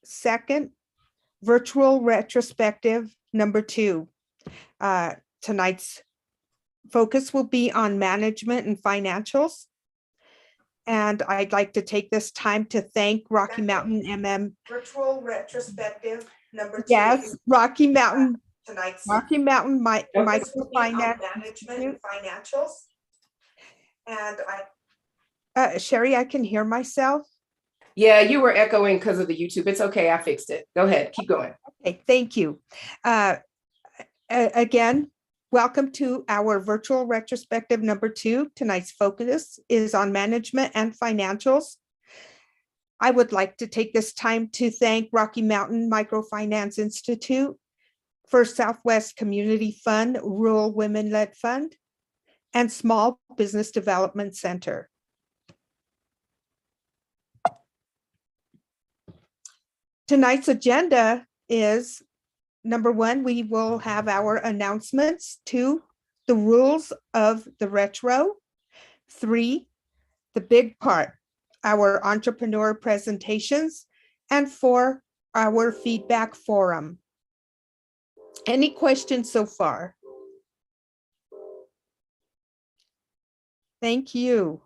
Second, virtual retrospective number 2. Tonight's focus will be on management and financials. And I'd like to take this time to thank Rocky Mountain MM. Virtual retrospective number 2. Yes, Rocky Mountain. Tonight's microfinance management and financials. And Sherry, I can hear myself. Yeah, you were echoing because of the YouTube. It's okay. I fixed it. Go ahead. Keep going. Okay, thank you. Again, welcome to our virtual retrospective number 2. Tonight's focus is on management and financials. I would like to take this time to thank Rocky Mountain Microfinance Institute, First Southwest Community Fund, Rural Women-Led Fund, and Small Business Development Center. Tonight's agenda is, number 1, we will have our announcements. 2, the rules of the retro. 3, the big part, our entrepreneur presentations. And 4, our feedback forum. Any questions so far? Thank you.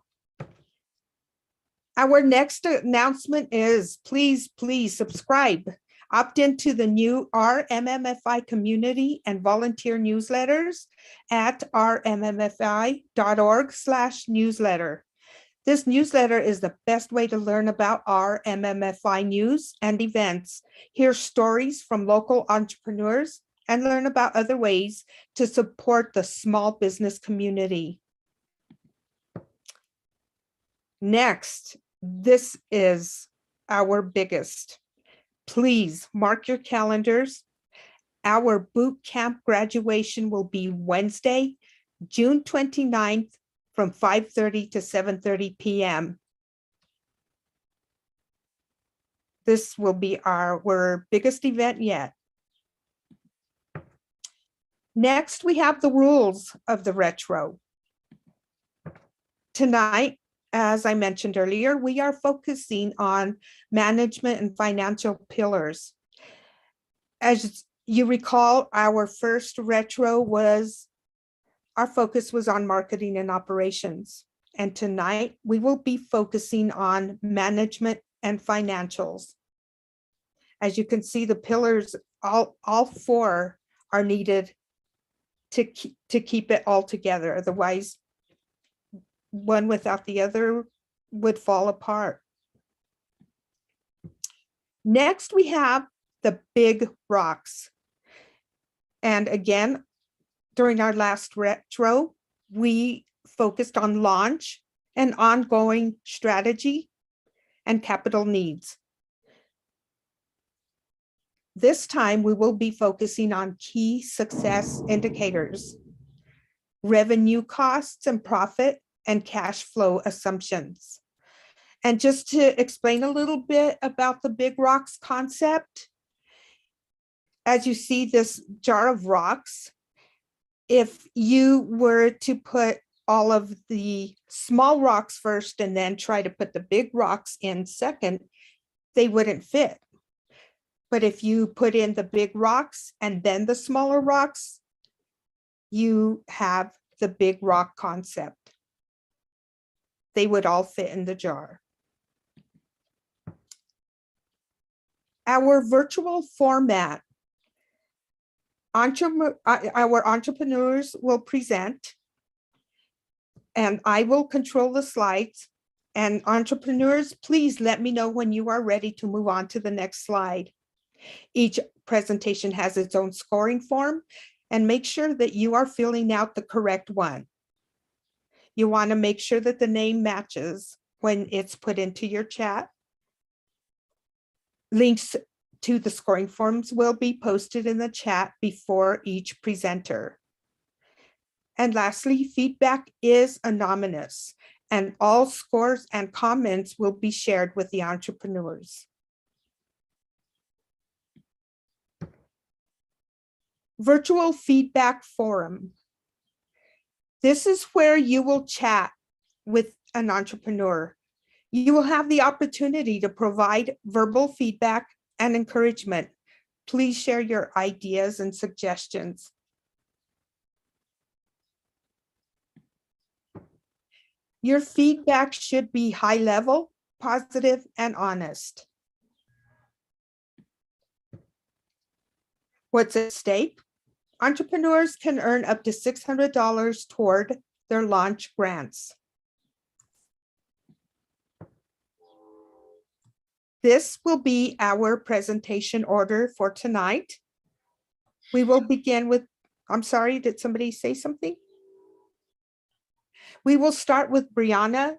Our next announcement is please subscribe. Opt into the new RMMFI community and volunteer newsletters at rmmfi.org/newsletter. This newsletter is the best way to learn about RMMFI news and events, hear stories from local entrepreneurs, and learn about other ways to support the small business community. Next, this is our biggest. Please mark your calendars. Our boot camp graduation will be Wednesday, June 29th from 5:30 to 7:30 p.m. This will be our biggest event yet. Next, we have the rules of the retro. Tonight, as I mentioned earlier, we are focusing on management and financial pillars. As you recall, our first retro our focus was on marketing and operations. And tonight we will be focusing on management and financials. As you can see, the pillars, all 4 are needed to keep it all together. Otherwise, one without the other would fall apart. Next, we have the big rocks. And again, during our last retro, we focused on launch and ongoing strategy and capital needs. This time, we will be focusing on key success indicators, revenue costs and profit, and cash flow assumptions. And just to explain a little bit about the big rocks concept, as you see this jar of rocks, if you were to put all of the small rocks first and then try to put the big rocks in second, they wouldn't fit. But if you put in the big rocks and then the smaller rocks, you have the big rock concept. They would all fit in the jar. Our virtual format. Our entrepreneurs will present, and I will control the slides. And entrepreneurs, please let me know when you are ready to move on to the next slide. Each presentation has its own scoring form, and make sure that you are filling out the correct one. You want to make sure that the name matches when it's put into your chat. Links to the scoring forms will be posted in the chat before each presenter. And lastly, feedback is anonymous, and all scores and comments will be shared with the entrepreneurs. Virtual feedback forum. This is where you will chat with an entrepreneur. You will have the opportunity to provide verbal feedback and encouragement. Please share your ideas and suggestions. Your feedback should be high level, positive, and honest. What's at stake? Entrepreneurs can earn up to $600 toward their launch grants. This will be our presentation order for tonight. We will begin with, I'm sorry, did somebody say something? We will start with Brianna,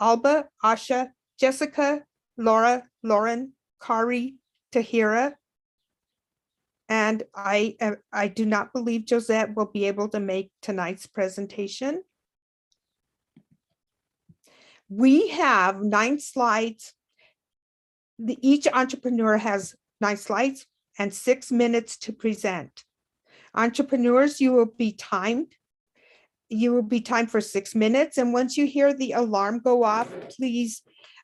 Alba, Asha, Jessica, Laura, Lauren, Kari, Tahira, and I do not believe Josette will be able to make tonight's presentation. We have 9 slides. Each entrepreneur has 9 slides and 6 minutes to present. Entrepreneurs, you will be timed. You will be timed for 6 minutes. And once you hear the alarm go off, please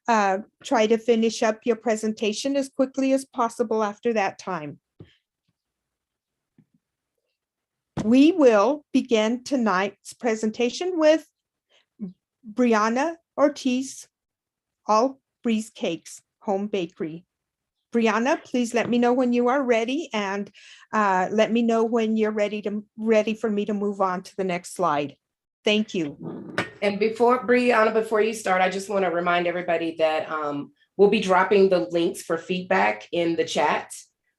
try to finish up your presentation as quickly as possible after that time. We will begin tonight's presentation with Brianna Ortiz, All Breeze Cakes Home Bakery. Brianna, please let me know when you are ready, and let me know when you're ready for me to move on to the next slide. Thank you. And Brianna, before you start, I just want to remind everybody that we'll be dropping the links for feedback in the chat.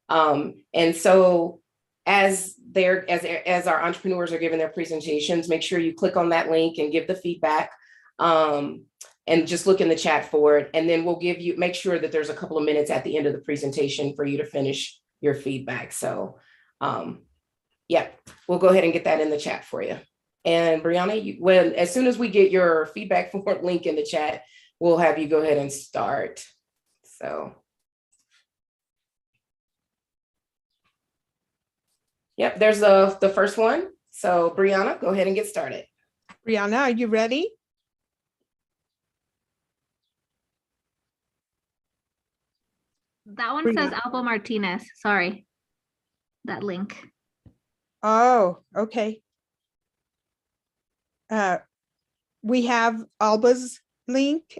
And so as our entrepreneurs are giving their presentations, make sure you click on that link and give the feedback. And just look in the chat for it. And then we'll make sure that there's a couple of minutes at the end of the presentation for you to finish your feedback. So yeah, we'll go ahead and get that in the chat for you. And Brianna, as soon as we get your feedback form link in the chat, we'll have you go ahead and start. So. Yep, there's the first one. So Brianna, go ahead and get started. Brianna, are you ready? That one says Alba Martinez. Sorry, that link. Oh, okay. We have Alba's link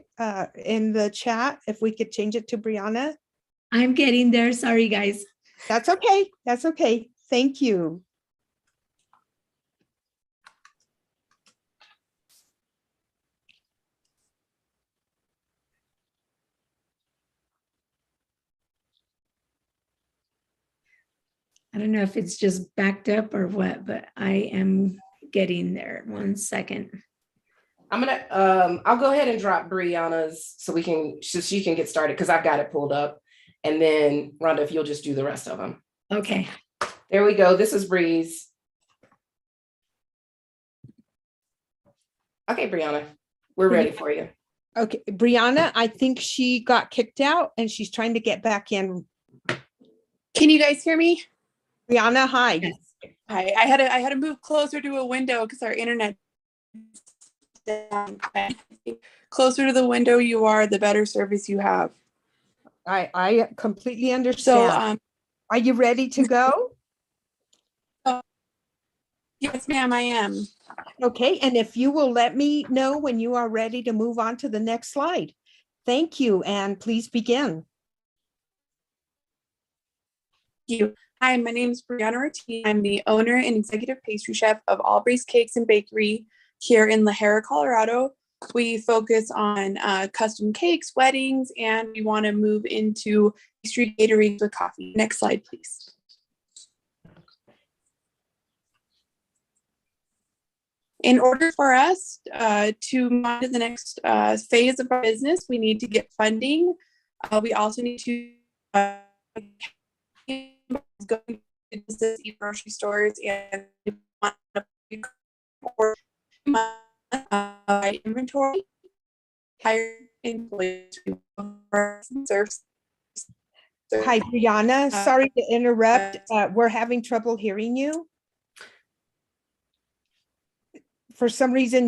in the chat. If we could change it to Brianna. I'm getting there. Sorry, guys. That's okay. That's okay. Thank you. I don't know if it's just backed up or what, but I am getting there. 1 second. I'll go ahead and drop Brianna's so she can get started because I've got it pulled up. And then Rhonda, if you'll just do the rest of them. Okay. There we go. This is Breeze. Okay, Brianna, we're ready for you. Okay, Brianna, I think she got kicked out and she's trying to get back in. Can you guys hear me? Brianna, hi. Yes. Hi. I had to move closer to a window because our internet down. Closer to the window you are, the better service you have. I completely understand. So are you ready to go? Yes, ma'am, I am. Okay, and if you will let me know when you are ready to move on to the next slide. Thank you, and please begin. Thank you. Hi, my name is Brianna Ortiz. I'm the owner and executive pastry chef of All Breeze Cakes and Bakery here in La Jolla, Colorado. We focus on custom cakes, weddings, and we want to move into pastry catering with coffee. Next slide, please. In order for us to move on to the next phase of our business, we need to get funding. We also need to go to grocery stores and inventory, hire employees. Hi, Brianna. Sorry to interrupt. We're having trouble hearing you. For some reason,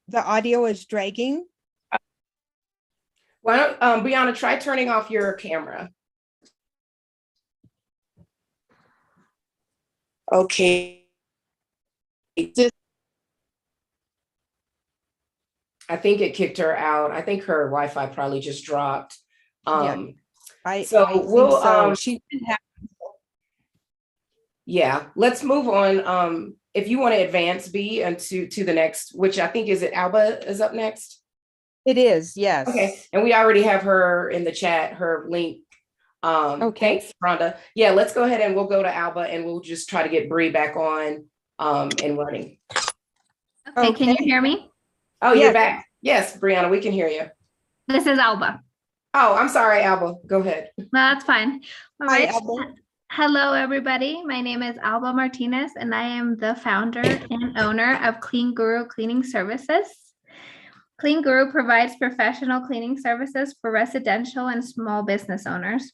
the audio is dragging. Why don't, Brianna, try turning off your camera. Okay. I think it kicked her out. I think her Wi-Fi probably just dropped. I So think we'll, so. She didn't have. yeah, let's move on. If you want to advance B and to the next, which I think is it Alba is up next. It is, yes. Okay, and we already have her in the chat, her link. Okay. Thanks, Rhonda. Yeah, let's go ahead and we'll go to Alba and we'll just try to get Bree back on and running. Okay, can you Okay. hear me? Oh, Yes. you're back. Yes, Brianna, we can hear you. This is Alba. Oh, I'm sorry, Alba. Go ahead. No, that's fine. All Hi, right. Alba. Hello, everybody. My name is Alba Martinez, and I am the founder and owner of Clean Guru Cleaning Services. Clean Guru provides professional cleaning services for residential and small business owners.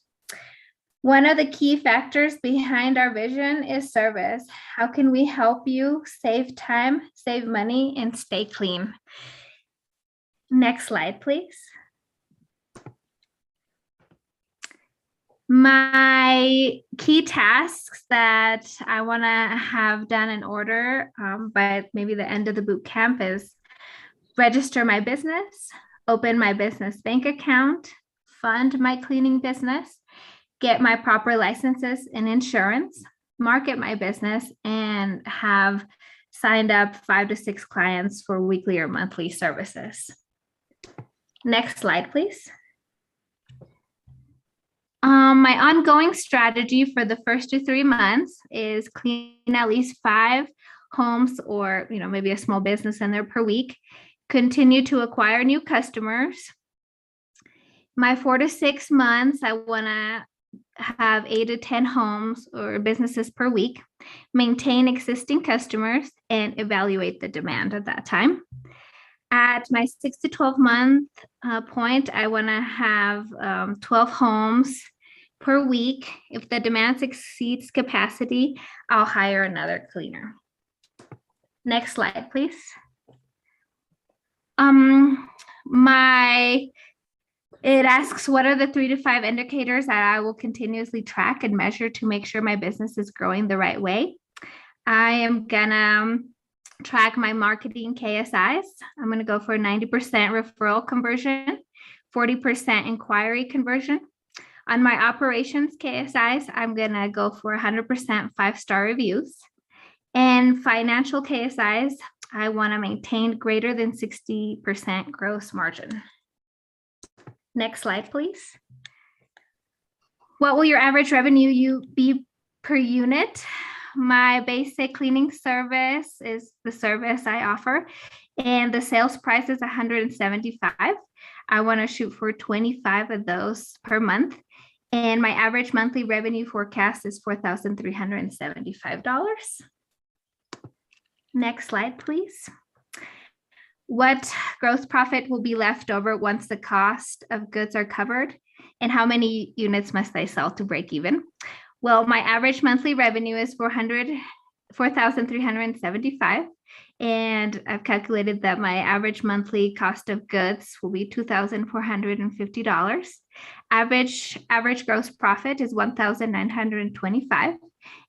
One of the key factors behind our vision is service. How can we help you save time, save money, and stay clean? Next slide, please. My key tasks that I want to have done in order by maybe the end of the boot camp is register my business, open my business bank account, fund my cleaning business, get my proper licenses and insurance, market my business, and have signed up 5 to 6 clients for weekly or monthly services. Next slide, please. My ongoing strategy for the first 2 to 3 months is clean at least 5 homes or maybe a small business in there per week. Continue to acquire new customers. My 4 to 6 months, I want to have 8 to 10 homes or businesses per week, maintain existing customers, and evaluate the demand at that time. At my 6 to 12 month point, I want to have 12 homes per week. If the demand exceeds capacity, I'll hire another cleaner. Next slide, please. It asks, what are the 3 to 5 indicators that I will continuously track and measure to make sure my business is growing the right way? I am gonna track my marketing KSIs. I'm gonna go for a 90% referral conversion, 40% inquiry conversion. On my operations KSIs, I'm gonna go for 100% 5-star reviews. And financial KSIs, I wanna maintain greater than 60% gross margin. Next slide, please. What will your average revenue be per unit? My basic cleaning service is the service I offer, and the sales price is $175. I want to shoot for 25 of those per month, and my average monthly revenue forecast is $4,375. Next slide, please. What gross profit will be left over once the cost of goods are covered, and how many units must I sell to break even? Well, my average monthly revenue is $4,375, and I've calculated that my average monthly cost of goods will be $2,450. Average gross profit is $1,925,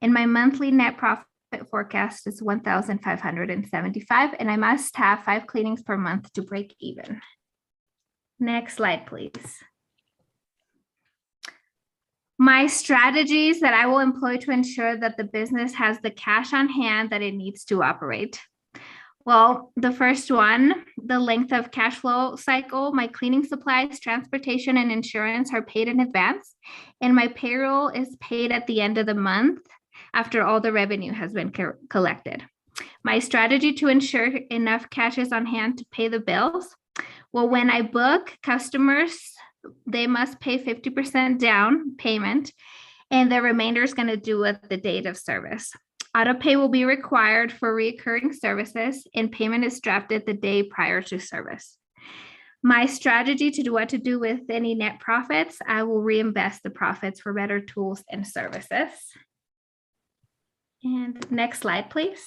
and my monthly net profit forecast is $1,575, and I must have 5 cleanings per month to break even. Next slide, please. My strategies that I will employ to ensure that the business has the cash on hand that it needs to operate. Well, the first one, the length of cash flow cycle. My cleaning supplies, transportation, and insurance are paid in advance, and my payroll is paid at the end of the month after all the revenue has been collected. My strategy to ensure enough cash is on hand to pay the bills. Well, when I book customers, they must pay 50% down payment, and the remainder is going to do at the date of service. Auto pay will be required for recurring services, and payment is drafted the day prior to service. My strategy to do what to do with any net profits, I will reinvest the profits for better tools and services. And next slide, please.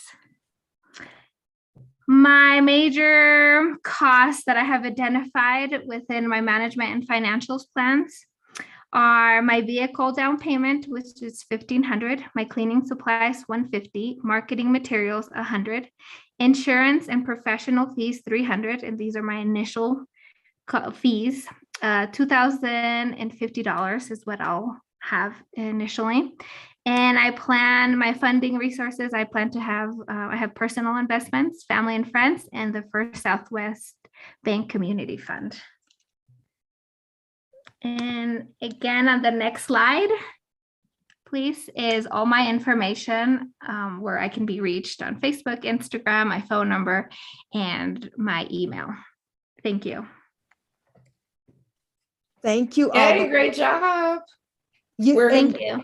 My major costs that I have identified within my management and financials plans are my vehicle down payment, which is $1,500, my cleaning supplies $150, marketing materials $100, insurance and professional fees $300, and these are my initial fees. $2,050 is what I'll have initially. And I plan my funding resources. I plan to have, I have personal investments, family and friends, and the First Southwest Bank Community Fund. And again, on the next slide, please, is all my information where I can be reached on Facebook, Instagram, my phone number, and my email. Thank you. Thank you, Hey, Alba. great job. Thank you.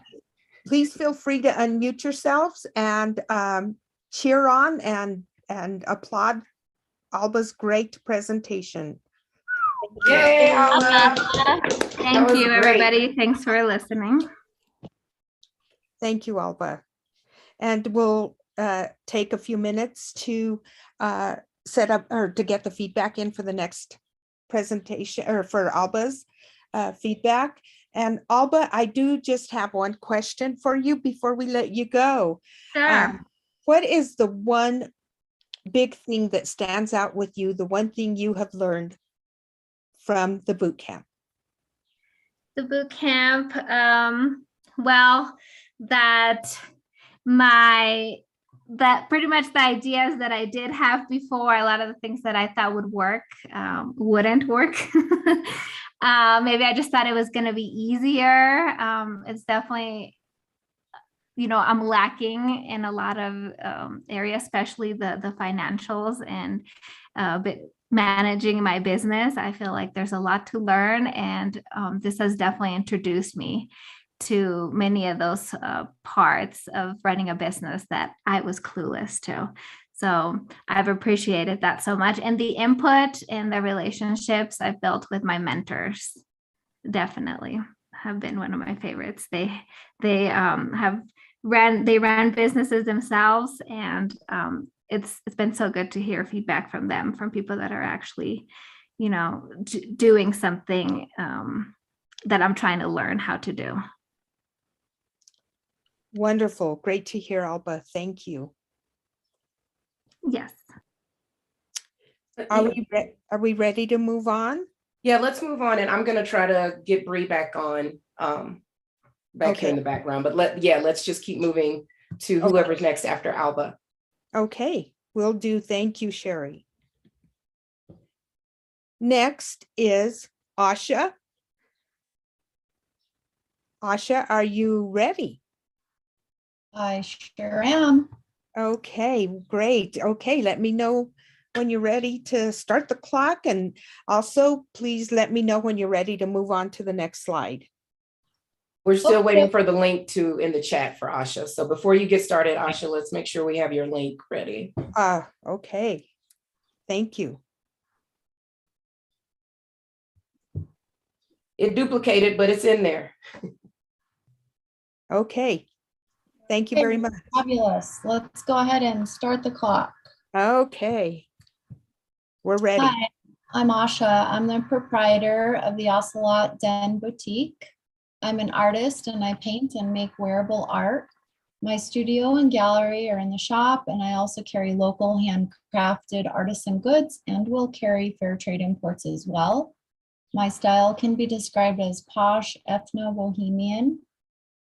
Please feel free to unmute yourselves and cheer on and applaud Alba's great presentation. Yay, Alba. Thank was you, great. everybody. Thanks for listening. Thank you, Alba. And we'll take a few minutes to set up or to get the feedback in for the next presentation or for Alba's feedback. And Alba, I do just have one question for you before we let you go. Sure. What is the one big thing that stands out with you, the one thing you have learned from the boot camp? The boot camp, well, that pretty much the ideas that I did have before, a lot of the things that I thought would work, wouldn't work. Maybe I just thought it was going to be easier. It's definitely, I'm lacking in a lot of areas, especially the financials and managing my business. I feel like there's a lot to learn, and this has definitely introduced me to many of those parts of running a business that I was clueless to. So I've appreciated that so much. And the input and the relationships I've built with my mentors definitely have been one of my favorites. They ran businesses themselves, and it's been so good to hear feedback from them, from people that are actually, doing something that I'm trying to learn how to do. Wonderful. Great to hear, Alba. Thank you. Yes. Are we ready to move on? Yeah, let's move on. And I'm going to try to get Bree back on here in the background. But let's just keep moving to whoever's next after Alba. Okay, will do. Thank you, Sherry. Next is Asha. Asha, are you ready? I sure am. Okay, great. Okay, let me know when you're ready to start the clock, and also please let me know when you're ready to move on to the next slide. We're still waiting for the link in the chat for Asha. So before you get started, Asha, let's make sure we have your link ready. Okay. Thank you. It duplicated, but it's in there. Okay. Thank you very much. Fabulous. Let's go ahead and start the clock. Okay. We're ready. Hi, I'm Asha. I'm the proprietor of the Ocelot Den Boutique. I'm an artist and I paint and make wearable art. My studio and gallery are in the shop, and I also carry local handcrafted artisan goods and will carry fair trade imports as well. My style can be described as posh, ethno-bohemian.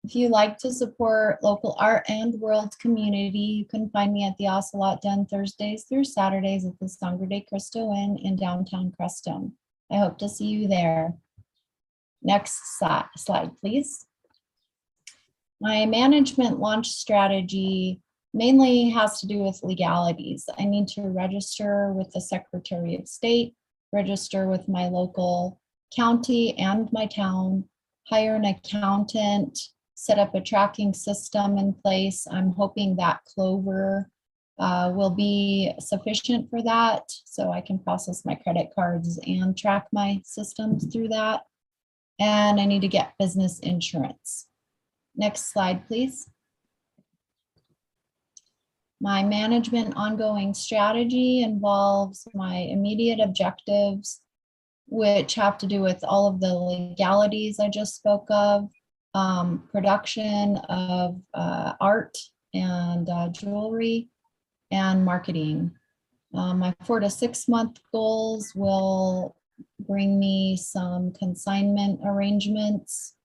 If you like to support local art and world community, you can find me at the Ocelot Den Thursdays through Saturdays at the Sangre de Cristo Inn in downtown Crestone. I hope to see you there. Next slide, please. My management launch strategy mainly has to do with legalities. I need to register with the Secretary of State, register with my local county and my town, hire an accountant, set up a tracking system in place. I'm hoping that Clover will be sufficient for that, so I can process my credit cards and track my systems through that. And I need to get business insurance. Next slide, please. My management ongoing strategy involves my immediate objectives, which have to do with all of the legalities I just spoke of, production of art and jewelry, and marketing. My 4 to 6 month goals will bring me some consignment arrangements,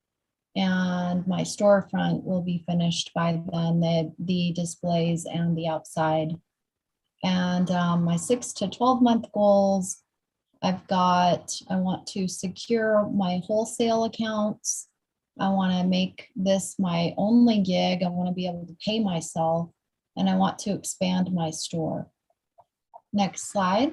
and my storefront will be finished by then, the displays and the outside. And my 6 to 12 month goals, I want to secure my wholesale accounts. I want to make this my only gig. I want to be able to pay myself, and I want to expand my store. Next slide.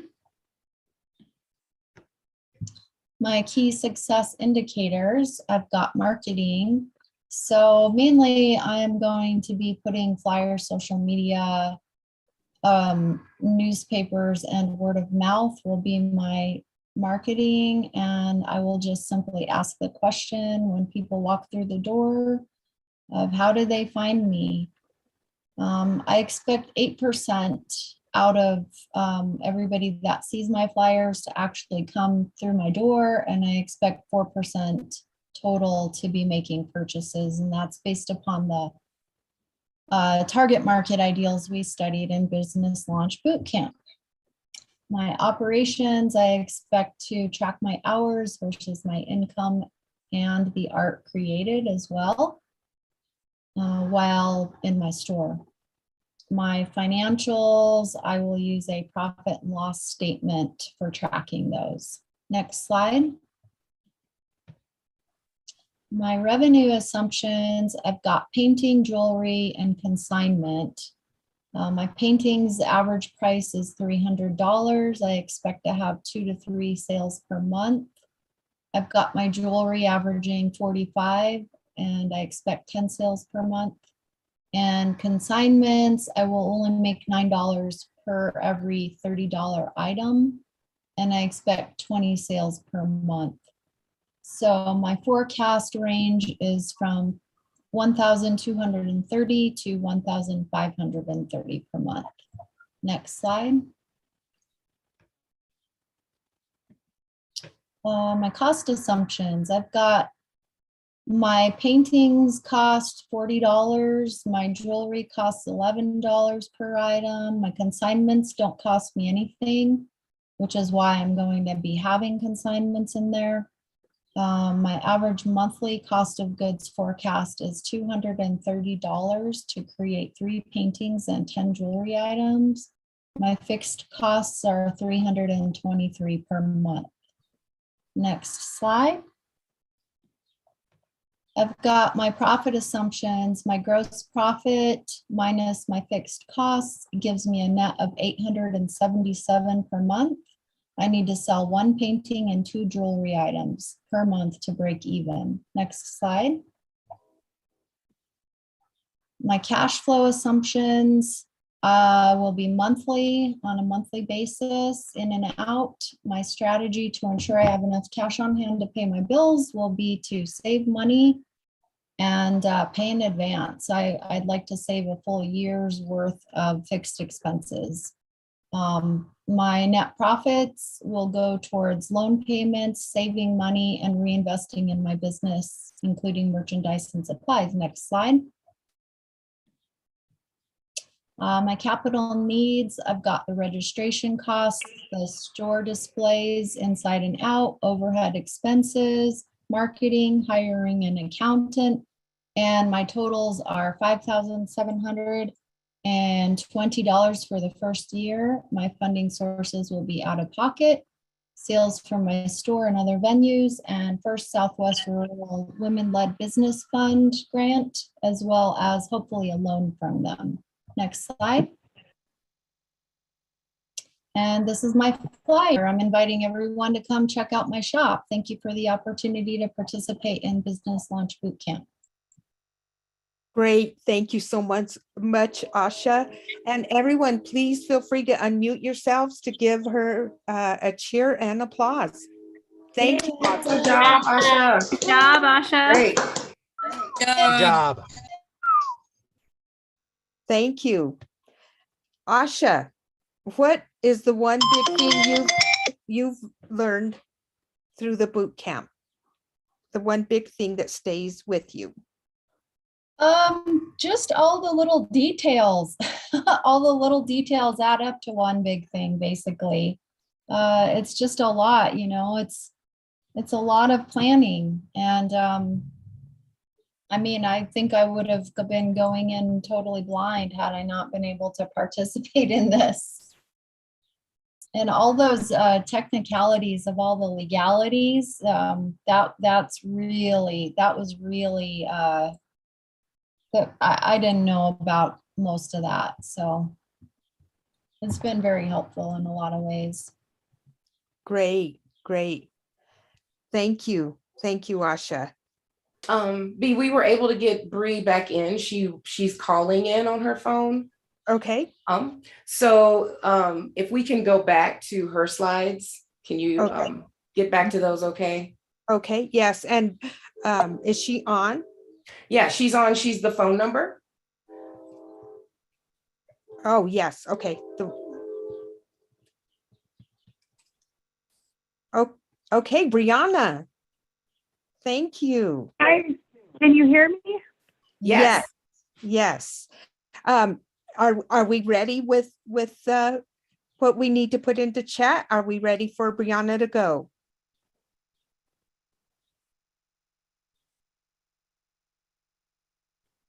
My key success indicators, I've got marketing. So mainly I'm going to be putting flyers, social media, newspapers, and word of mouth will be my marketing. And I will just simply ask the question when people walk through the door of how do they find me? I expect 8% out of everybody that sees my flyers to actually come through my door, and I expect 4% total to be making purchases, and that's based upon the target market ideals we studied in Business Launch Bootcamp. My operations, I expect to track my hours versus my income and the art created as well while in my store. My financials, I will use a profit and loss statement for tracking those. Next slide. My revenue assumptions, I've got painting, jewelry, and consignment. My paintings average price is $300. I expect to have 2 to 3 sales per month. I've got my jewelry averaging 45, and I expect 10 sales per month. And consignments, I will only make $9 per every $30 item, and I expect 20 sales per month. So my forecast range is from 1,230 to 1,530 per month. Next slide. My cost assumptions, I've got my paintings cost $40. My jewelry costs $11 per item. My consignments don't cost me anything, which is why I'm going to be having consignments in there. My average monthly cost of goods forecast is $230 to create 3 paintings and 10 jewelry items. My fixed costs are $323 per month. Next slide. I've got my profit assumptions. My gross profit minus my fixed costs gives me a net of $877 per month. I need to sell 1 painting and 2 jewelry items per month to break even. Next slide. My cash flow assumptions will be monthly, on a monthly basis, in and out. My strategy to ensure I have enough cash on hand to pay my bills will be to save money and pay in advance. I'd like to save a full year's worth of fixed expenses. My net profits will go towards loan payments, saving money, and reinvesting in my business, including merchandise and supplies. Next slide. My capital needs, I've got the registration costs, the store displays inside and out, overhead expenses, marketing, hiring an accountant, and my totals are $5,720 for the first year. My funding sources will be out of pocket, sales from my store and other venues, and First Southwest Rural Women-Led Business Fund grant, as well as hopefully a loan from them. Next slide. And this is my flyer. I'm inviting everyone to come check out my shop. Thank you for the opportunity to participate in Business Launch Bootcamp. Great. Thank you so much, Asha. And everyone, please feel free to unmute yourselves to give her a cheer and applause. Thank you. Good job, Asha. Good job, Asha. Great. Good job. Thank you. Asha, what is the one big thing you've learned through the boot camp? The one big thing that stays with you? Just all the little details. All the little details add up to one big thing, basically. It's just a lot, you know, it's a lot of planning. And I mean, I think I would have been going in totally blind had I not been able to participate in this. And all those technicalities of all the legalities, that was really that I didn't know about most of that. So it's been very helpful in a lot of ways. Great, great. Thank you. Thank you, Asha. B, we were able to get Bree back in. She's calling in on her phone. Okay. If we can go back to her slides, can you Okay. get back to those? Okay. Okay, yes. And is she on? Yeah, she's on. She's the phone number. Oh, yes. Okay. Oh, okay, Brianna. Thank you. Hi, can you hear me? Yes. Yes. Are we ready with what we need to put into chat? Are we ready for Brianna to go?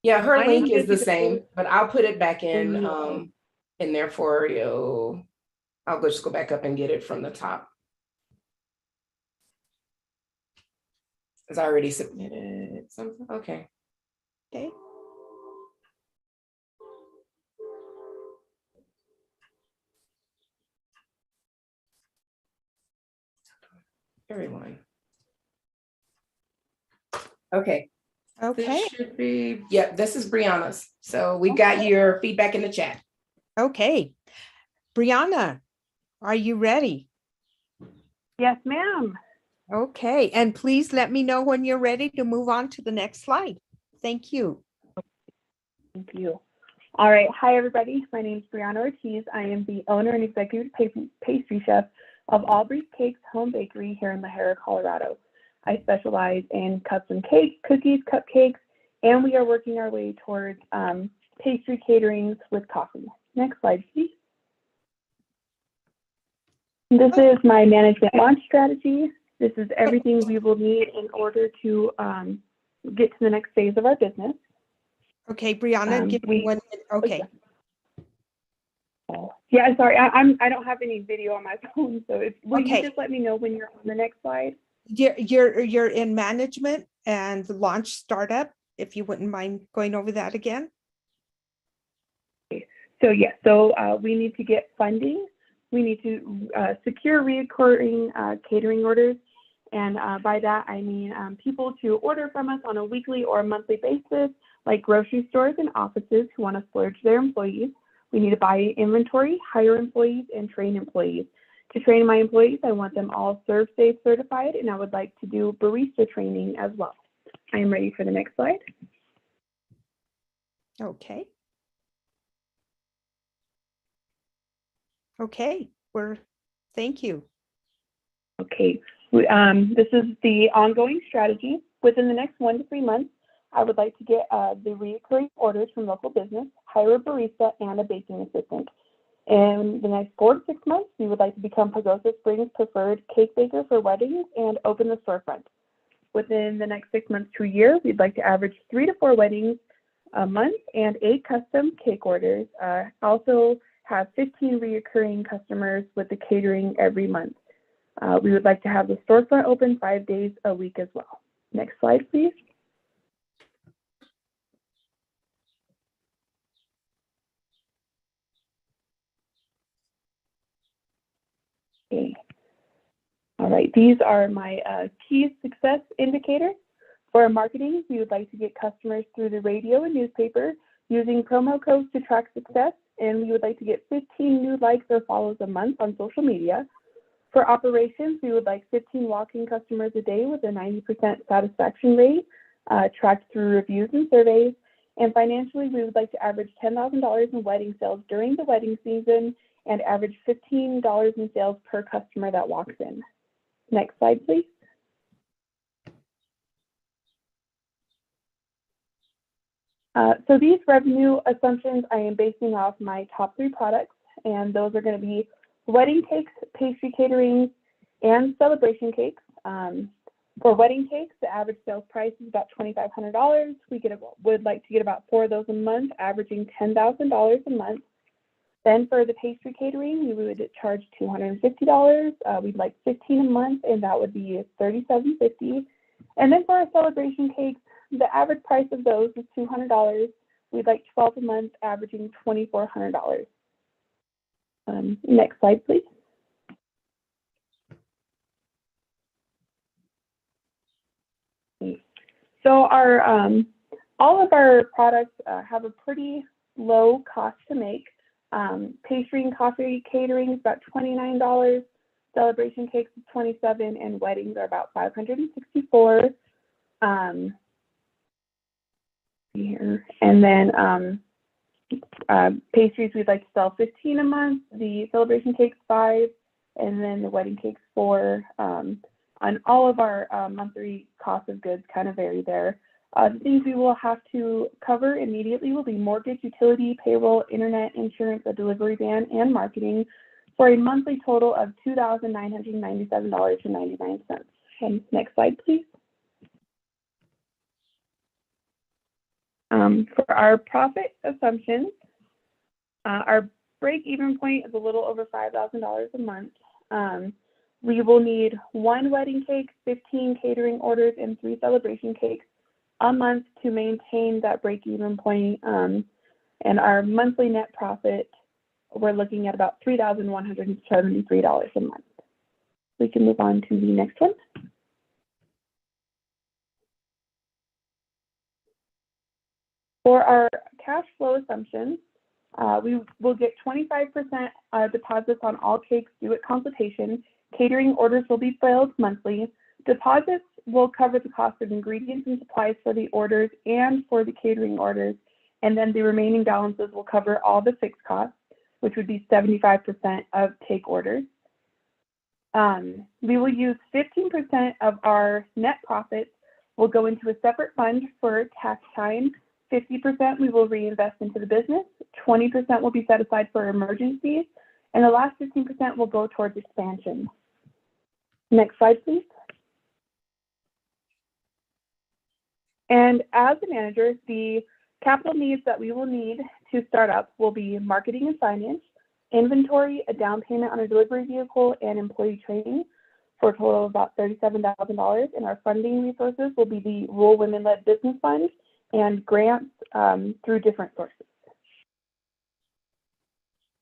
Yeah, her I link am is the good to same, go. but I'll put it back in there for you. I'll just go back up and get it from the top. Because I already submitted something. Okay. Okay. Everyone. Okay. Okay. This should be, yep, this is Brianna's. So we got your feedback in the chat. Okay. Brianna, are you ready? Yes, ma'am. Okay. And please let me know when you're ready to move on to the next slide. Thank you. Thank you. All right. Hi, everybody. My name is Brianna Ortiz. I am the owner and executive pastry chef of Aubrey's Cakes Home Bakery here in La Jolla, Colorado. I specialize in custom cakes, cookies, cupcakes, and we are working our way towards pastry caterings with coffee. Next slide, please. This is my management launch strategy. This is everything we will need in order to get to the next phase of our business. Okay, Brianna, give me 1 minute. Okay. Yeah, I'm sorry. I don't have any video on my phone, so will you just let me know when you're on the next slide? You're in management and launch startup, if you wouldn't mind going over that again. So yeah, we need to get funding. We need to secure recurring catering orders. And by that, I mean people to order from us on a weekly or a monthly basis, like grocery stores and offices who want to splurge their employees. We need to buy inventory, hire employees, and train employees. To train my employees, I want them all Serve Safe certified, and I would like to do barista training as well. I am ready for the next slide. Okay. Okay, thank you. Okay, this is the ongoing strategy. Within the next 1 to 3 months, I would like to get the recurring orders from local business, hire a barista, and a baking assistant. In the next 4 to 6 months, we would like to become Pagosa Springs' preferred cake baker for weddings and open the storefront. Within the next 6 months to a year, we'd like to average 3 to 4 weddings a month and 8 custom cake orders. Also have 15 recurring customers with the catering every month. We would like to have the storefront open 5 days a week as well. Next slide, please. Okay. All right, these are my key success indicators. For our marketing, we would like to get customers through the radio and newspaper using promo codes to track success, and we would like to get 15 new likes or follows a month on social media. For operations, we would like 15 walk-in customers a day with a 90% satisfaction rate, tracked through reviews and surveys, And financially, we would like to average $10,000 in wedding sales during the wedding season and average $15 in sales per customer that walks in. Next slide, please. So these revenue assumptions I am basing off my top 3 products, and those are going to be wedding cakes, pastry catering, and celebration cakes. For wedding cakes, the average sales price is about $2,500. We would like to get about 4 of those a month, averaging $10,000 a month. Then for the pastry catering, we would charge $250. We'd like 15 a month, and that would be $3,750. And then for our celebration cakes, the average price of those is $200. We'd like 12 a month, averaging $2,400. Next slide, please. So our all of our products have a pretty low cost to make. Pastry and coffee catering is about $29. Celebration cakes is $27, and weddings are about $564. Here. And then pastries, we'd like to sell 15 a month, the celebration cakes 5, and then the wedding cakes 4. On all of our monthly cost of goods kind of vary there. The things we will have to cover immediately will be mortgage, utility, payroll, internet, insurance, a delivery van, and marketing for a monthly total of $2,997.99. And next slide, please. For our profit assumptions, our break-even point is a little over $5,000 a month. We will need 1 wedding cake, 15 catering orders, and 3 celebration cakes a month to maintain that break-even point. And our monthly net profit, we're looking at about $3,173 a month. We can move on to the next one. For our cash flow assumptions, we will get 25% deposits on all cakes due at consultation. Catering orders will be billed monthly. Deposits will cover the cost of ingredients and supplies for the orders and for the catering orders, and then the remaining balances will cover all the fixed costs, which would be 75% of take orders. We will use 15% of our net profits will go into a separate fund for tax time. 50% we will reinvest into the business, 20% will be set aside for emergencies, and the last 15% will go towards expansion. Next slide, please. And as a manager, the capital needs that we will need to start up will be marketing and finance, inventory, a down payment on a delivery vehicle, and employee training for a total of about $37,000. And our funding resources will be the Rural Women-Led Business Fund and grants through different sources.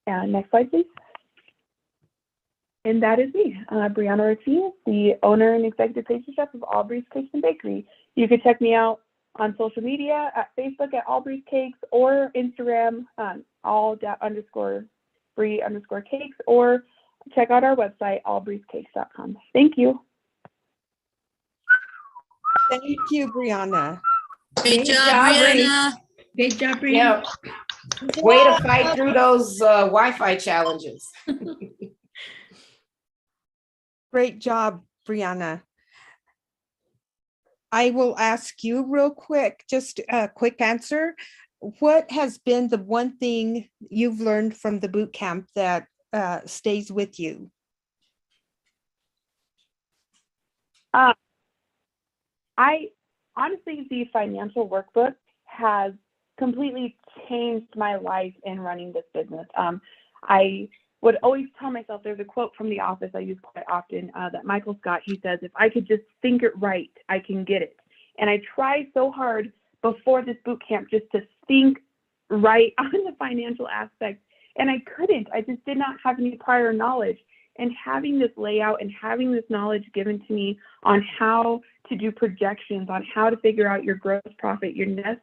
And next slide, please. And that is me, Brianna Ortiz, the owner and executive pastry chef of All Breeze Cakes and Bakery. You can check me out on social media at Facebook at All Breeze Cakes or Instagram, all_free_cakes, or check out our website, allbreezecakes.com. Thank you. Thank you, Brianna. Great job, Brianna. Great job, Brianna. Yeah. Way to fight through those Wi-Fi challenges. Great job, Brianna. I will ask you real quick, just a quick answer. What has been the one thing you've learned from the boot camp that stays with you? Honestly, the financial workbook has completely changed my life in running this business. I would always tell myself, there's a quote from The Office I use quite often that Michael Scott, he says, if I could just think it right, I can get it. And I tried so hard before this boot camp just to think right on the financial aspect, and I couldn't. I just did not have any prior knowledge. And having this layout and having this knowledge given to me on how to do projections, on how to figure out your gross profit, your net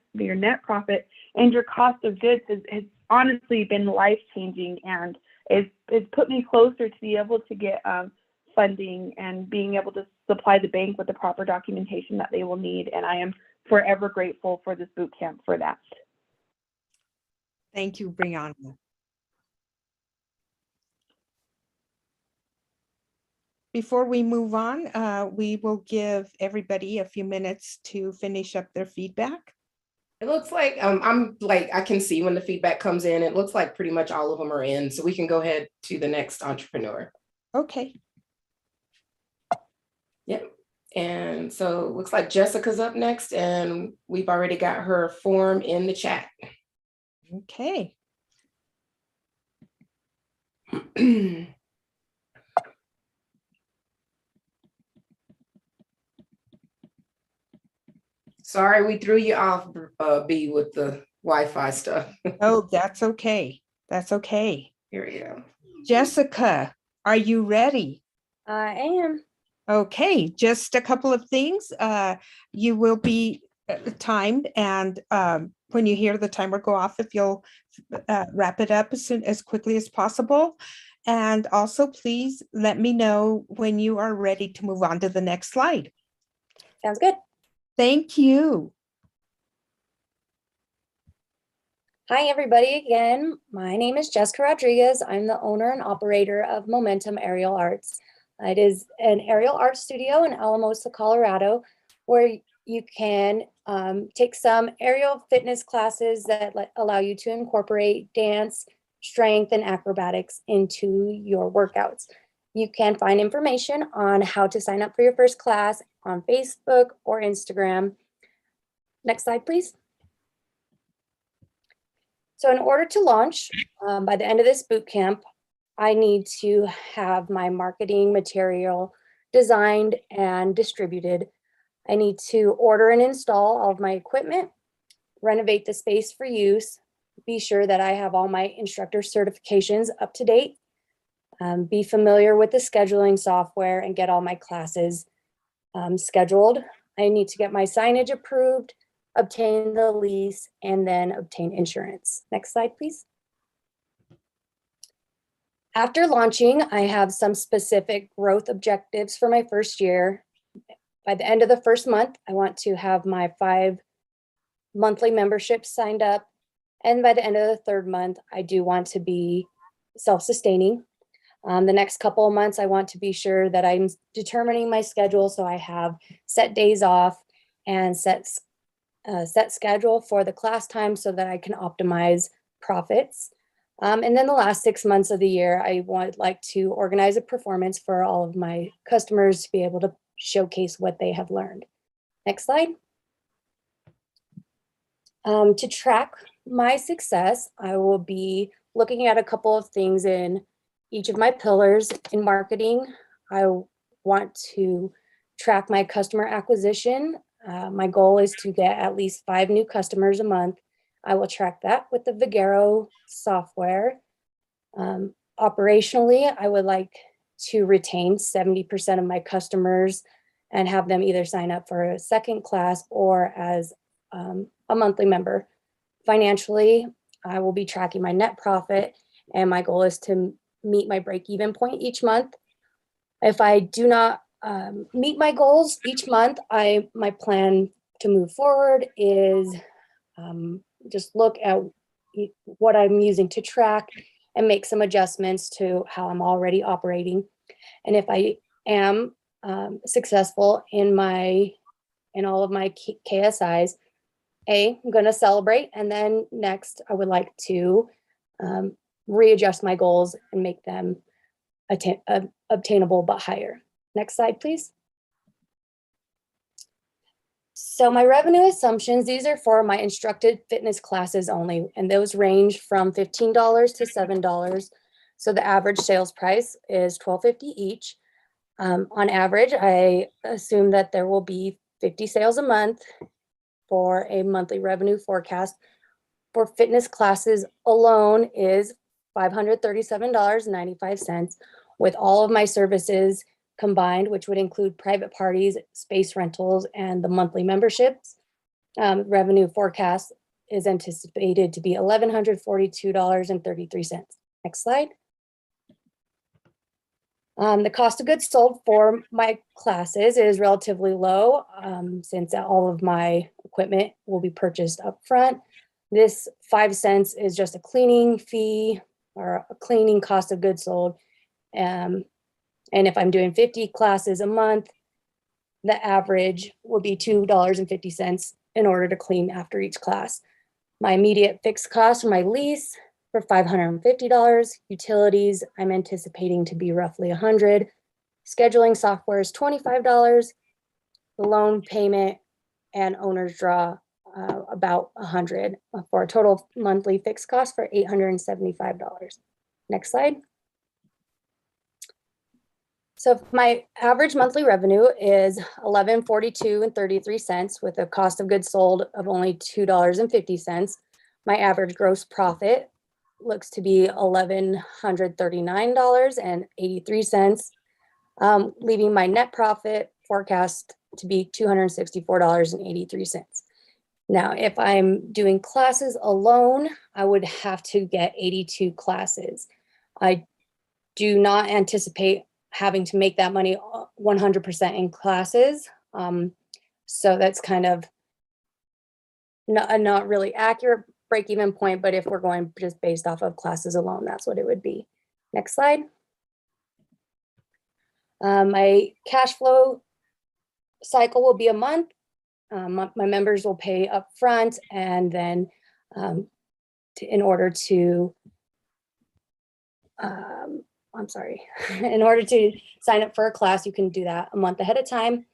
profit, and your cost of goods has honestly been life-changing, and it's put me closer to be able to get funding and being able to supply the bank with the proper documentation that they will need. And I am forever grateful for this boot camp for that. Thank you, Brianna. Before we move on, we will give everybody a few minutes to finish up their feedback. It looks like I can see when the feedback comes in. It looks like pretty much all of them are in. So we can go ahead to the next entrepreneur. Okay. Yep. And so it looks like Jessica's up next, and we've already got her form in the chat. Okay. Sorry, we threw you off, B, with the Wi-Fi stuff. Oh, that's okay. That's okay. Here we go. Jessica, are you ready? I am. Okay, just a couple of things. You will be timed, and when you hear the timer go off, if you'll wrap it up as quickly as possible. And also, please let me know when you are ready to move on to the next slide. Sounds good. Thank you. Hi, everybody. Again, my name is Jessica Rodriguez. I'm the owner and operator of Momentum Aerial Arts. It is an aerial art studio in Alamosa, Colorado, where you can take some aerial fitness classes that allow you to incorporate dance, strength, and acrobatics into your workouts. You can find information on how to sign up for your first class on Facebook or Instagram. Next slide, please. So in order to launch by the end of this boot camp, I need to have my marketing material designed and distributed. I need to order and install all of my equipment, renovate the space for use, be sure that I have all my instructor certifications up to date, be familiar with the scheduling software, and get all my classes scheduled. I need to get my signage approved, obtain the lease, and then obtain insurance. Next slide, please. After launching, I have some specific growth objectives for my first year. By the end of the first month, I want to have my 5 monthly memberships signed up. And by the end of the third month, I do want to be self-sustaining. The next couple of months, I want to be sure that I'm determining my schedule so I have set days off and set schedule for the class time so that I can optimize profits. And then the last 6 months of the year, I would like to organize a performance for all of my customers to be able to showcase what they have learned. Next slide. To track my success, I will be looking at a couple of things in each of my pillars. In marketing, I want to track my customer acquisition. My goal is to get at least 5 new customers a month. I will track that with the Vigero software. Operationally, I would like to retain 70% of my customers and have them either sign up for a second class or as a monthly member. Financially, I will be tracking my net profit, and my goal is to meet my break-even point each month. If I do not meet my goals each month, my plan to move forward is just look at what I'm using to track and make some adjustments to how I'm already operating. And if I am successful in all of my KSIs, I'm going to celebrate. And then next, I would like to readjust my goals and make them obtainable but higher. Next slide, please. So my revenue assumptions, these are for my instructed fitness classes only, and those range from $15 to $7. So the average sales price is $12.50 each. On average, I assume that there will be 50 sales a month for a monthly revenue forecast. For fitness classes alone is $537.95 with all of my services combined, which would include private parties, space rentals, and the monthly memberships. Revenue forecast is anticipated to be $1,142.33. Next slide. The cost of goods sold for my classes is relatively low since all of my equipment will be purchased up front. This 5 cents is just a cleaning fee or a cleaning cost of goods sold. And if I'm doing 50 classes a month, the average will be $2.50 in order to clean after each class. My immediate fixed cost for my lease for $550. Utilities, I'm anticipating to be roughly $100. Scheduling software is $25. The loan payment and owner's draw about $100 for a total monthly fixed cost for $875. Next slide. So my average monthly revenue is $11.42 with a cost of goods sold of only $2.50. My average gross profit looks to be $1,139.83, leaving my net profit forecast to be $264.83. Now, if I'm doing classes alone, I would have to get 82 classes. I do not anticipate having to make that money 100% in classes. So that's kind of not really accurate break-even point, but if we're going just based off of classes alone, that's what it would be. Next slide. My cash flow cycle will be a month. My members will pay up front, and then in order to in order to sign up for a class, you can do that a month ahead of time.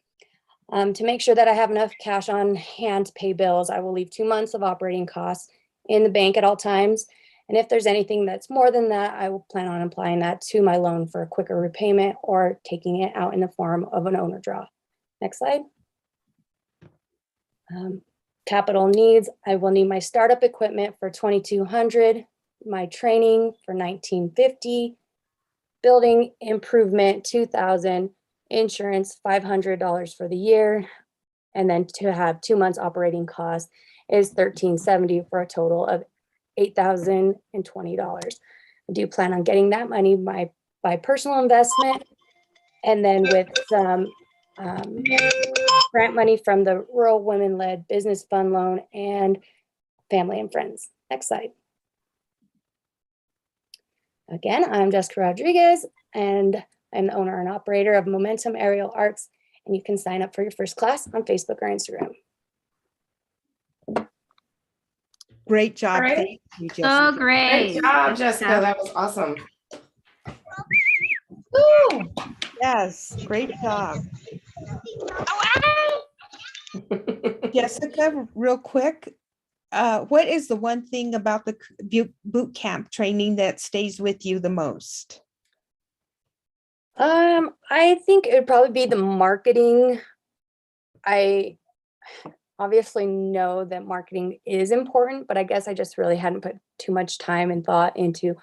To make sure that I have enough cash on hand to pay bills, I will leave 2 months of operating costs in the bank at all times. And if there's anything that's more than that, I will plan on applying that to my loan for a quicker repayment or taking it out in the form of an owner draw. Next slide. Capital needs, I will need my startup equipment for $2,200, my training for $1,950, building improvement $2,000, insurance $500 for the year, and then to have 2 months operating cost is $1,370 for a total of $8,020. I do plan on getting that money by personal investment, and then with some grant money from the Rural Women-Led Business Fund loan and family and friends. Next slide. Again, I'm Jessica Rodriguez, and I'm the owner and operator of Momentum Aerial Arts, and you can sign up for your first class on Facebook or Instagram. Great job. All right. Thank you, So Jessica. great. Great job, Jessica. That was awesome. Woo! Yes, great job. Jessica, real quick, what is the one thing about the boot camp training that stays with you the most? I think it would probably be the marketing. I obviously know that marketing is important, but I guess I just really hadn't put too much time and thought into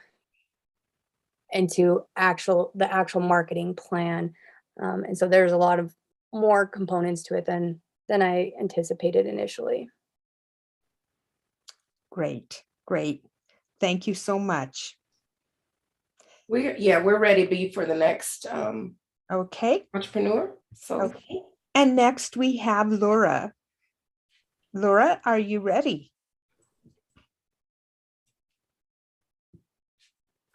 the actual marketing plan. And so there's a lot of more components to it than I anticipated initially. Great, great. Thank you so much. We're ready to be for the next Okay. entrepreneur. So Okay. And next we have Laura. Laura, are you ready?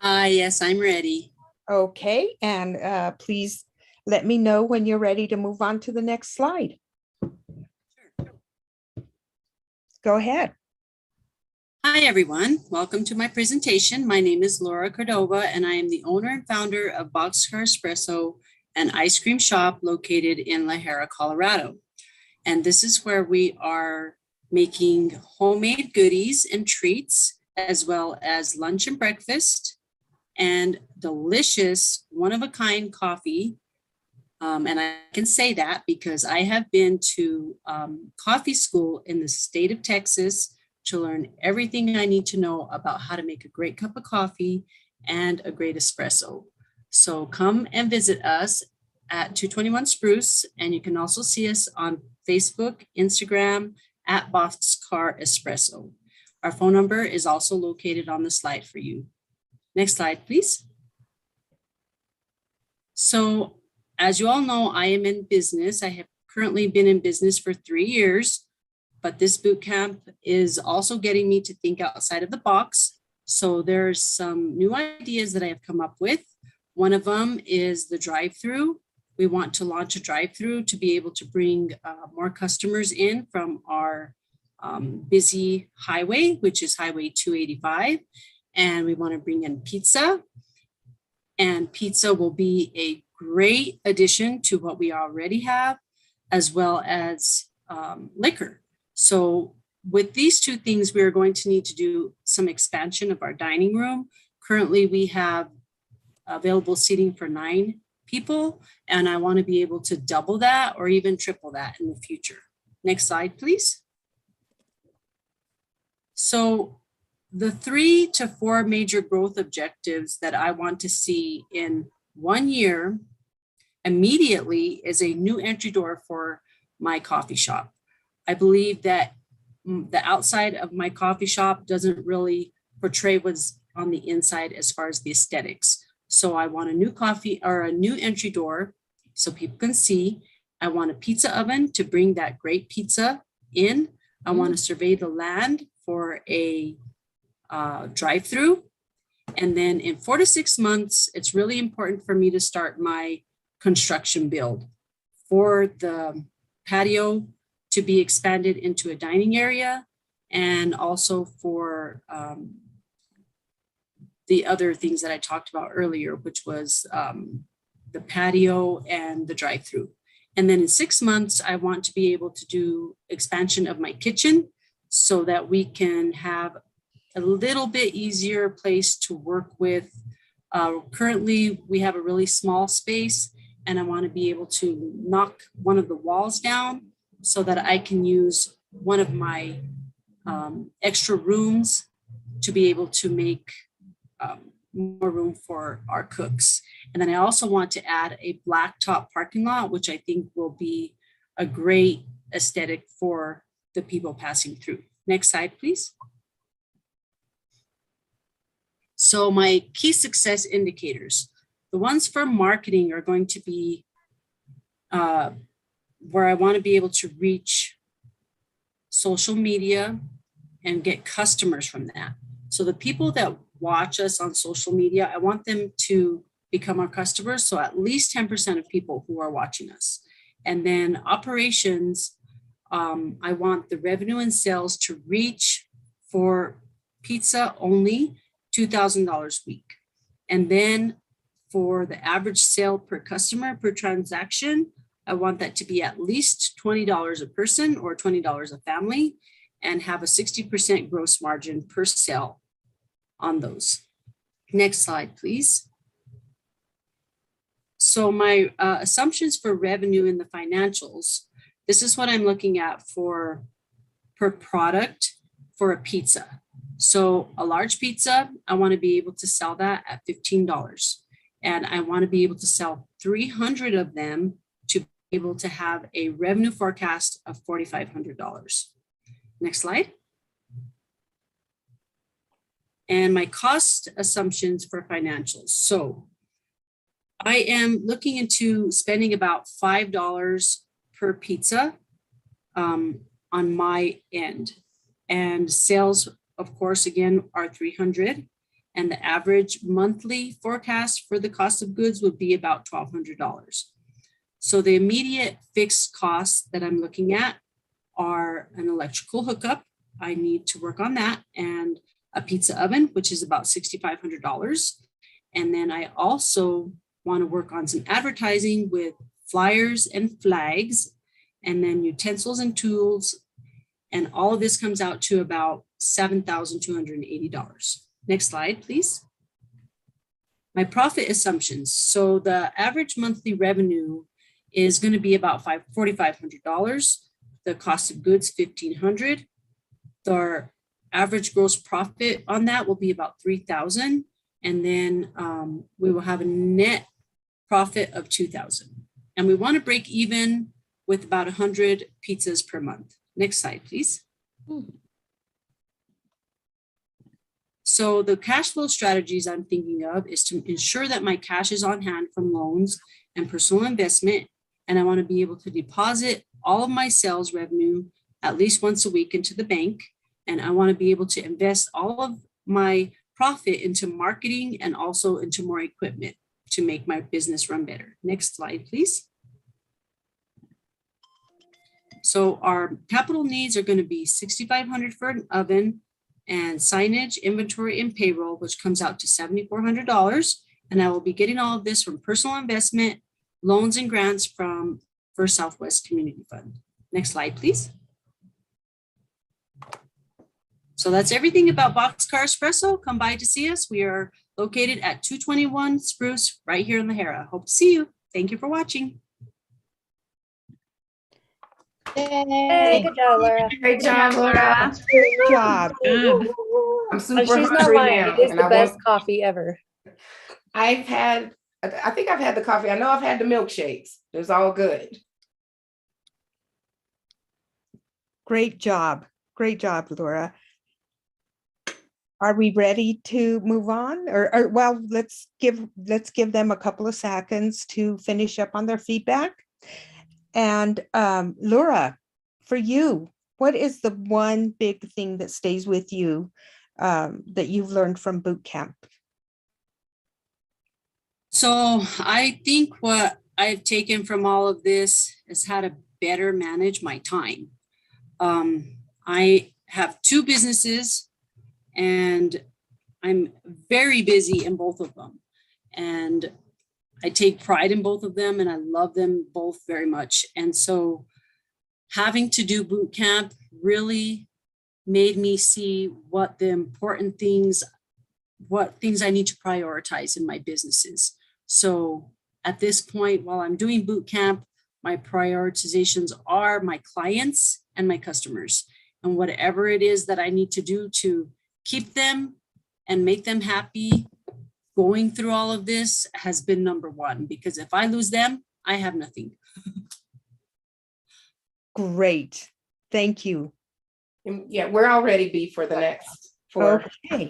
Yes, I'm ready. Okay, and please let me know when you're ready to move on to the next slide. Go ahead. Hi, everyone. Welcome to my presentation. My name is Laura Cordova, and I am the owner and founder of Boxcar Espresso, an ice cream shop located in La Jera, Colorado. And this is where we are making homemade goodies and treats, as well as lunch and breakfast, and delicious one-of-a-kind coffee. And I can say that because I have been to coffee school in the state of Texas to learn everything I need to know about how to make a great cup of coffee and a great espresso. So come and visit us at 221 Spruce, and you can also see us on Facebook, Instagram, at Boxcar Espresso. Our phone number is also located on the slide for you. Next slide, please. So as you all know, I am in business. I have currently been in business for 3 years, but this boot camp is also getting me to think outside of the box. So there's some new ideas that I have come up with. One of them is the drive-through. We want to launch a drive-through to be able to bring more customers in from our busy highway, which is Highway 285. And we want to bring in pizza. And pizza will be a great addition to what we already have, as well as liquor. So with these two things, we are going to need to do some expansion of our dining room. Currently, we have available seating for 9 people, and I want to be able to double that or even triple that in the future. Next slide, please. So the 3 to 4 major growth objectives that I want to see in 1 year immediately is a new entry door for my coffee shop. I believe that the outside of my coffee shop doesn't really portray what's on the inside as far as the aesthetics. So I want a new coffee or a new entry door so people can see. I want a pizza oven to bring that great pizza in. I want to survey the land for a drive-through. And then in 4 to 6 months, it's really important for me to start my construction build for the patio to be expanded into a dining area, and also for the other things that I talked about earlier, which was the patio and the drive-through. And then in 6 months, I want to be able to do expansion of my kitchen so that we can have a little bit easier place to work with. Currently, we have a really small space, and I want to be able to knock one of the walls down so that I can use one of my extra rooms to be able to make more room for our cooks. And then I also want to add a blacktop parking lot, which I think will be a great aesthetic for the people passing through. Next slide, please. So my key success indicators, the ones for marketing are going to be where I want to be able to reach social media and get customers from that. So the people that watch us on social media, I want them to become our customers. So at least 10% of people who are watching us. And then operations, I want the revenue and sales to reach for pizza only $2,000 a week. And then for the average sale per customer per transaction, I want that to be at least $20 a person or $20 a family, and have a 60% gross margin per sale on those. Next slide, please. So my assumptions for revenue in the financials, this is what I'm looking at for per product for a pizza. So a large pizza, I want to be able to sell that at $15. And I want to be able to sell 300 of them to be able to have a revenue forecast of $4,500. Next slide. And my cost assumptions for financials. So I am looking into spending about $5 per pizza on my end. And sales, of course, again, are 300. And the average monthly forecast for the cost of goods would be about $1,200. So the immediate fixed costs that I'm looking at are an electrical hookup. I need to work on that, and a pizza oven, which is about $6,500. And then I also want to work on some advertising with flyers and flags, and then utensils and tools. And all of this comes out to about $7,280. Next slide, please. My profit assumptions. So the average monthly revenue is going to be about $4,500. The cost of goods, $1,500. The average gross profit on that will be about $3,000. And then we will have a net profit of $2,000. And we want to break even with about 100 pizzas per month. Next slide, please. So the cash flow strategies I'm thinking of is to ensure that my cash is on hand from loans and personal investment. And I want to be able to deposit all of my sales revenue at least once a week into the bank. And I want to be able to invest all of my profit into marketing and also into more equipment to make my business run better. Next slide, please. So our capital needs are going to be $6,500 for an oven and signage, inventory, and payroll, which comes out to $7,400. And I will be getting all of this from personal investment, loans, and grants from First Southwest Community Fund. Next slide, please. So that's everything about Boxcar Espresso. Come by to see us. We are located at 221 Spruce right here in Lahara. Hope to see you. Thank you for watching. Hey, good job, Laura. Great job, Laura. Great job. I'm super Oh, she's not hungry lying. now, It is and the I best want. coffee ever. I think I've had the coffee. I know I've had the milkshakes. It was all good. Great job. Great job, Laura. Are we ready to move on? Or well, let's give them a couple of seconds to finish up on their feedback. And Laura, for you, what is the one big thing that stays with you that you've learned from boot camp? So I think what I've taken from all of this is how to better manage my time. I have two businesses and I'm very busy in both of them. And I take pride in both of them and I love them both very much. And so having to do boot camp really made me see what the important things, what things I need to prioritize in my businesses. So at this point, while I'm doing boot camp, my prioritizations are my clients and my customers. And whatever it is that I need to do to keep them and make them happy, going through all of this has been number one, because if I lose them, I have nothing. Great. Thank you. And yeah, we're all ready, B, for the next, for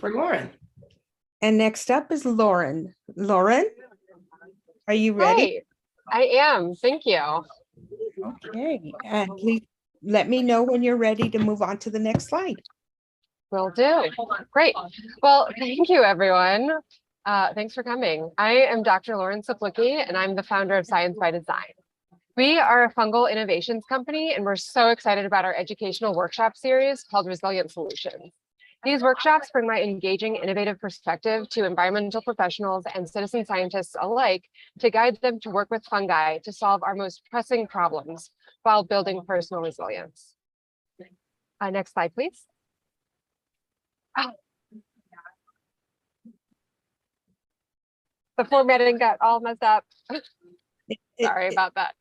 Lauren. And next up is Lauren. Lauren, are you ready? Hi, I am. Thank you. Okay. And please let me know when you're ready to move on to the next slide. Will do. Great. Well, thank you, everyone. Thanks for coming. I am Dr. Lauren Saplicki, and I'm the founder of Science by Design. We are a fungal innovations company, and we're so excited about our educational workshop series called Resilient Solutions. These workshops bring my engaging, innovative perspective to environmental professionals and citizen scientists alike to guide them to work with fungi to solve our most pressing problems while building personal resilience. Next slide, please. Oh. The formatting got all messed up. Sorry about that.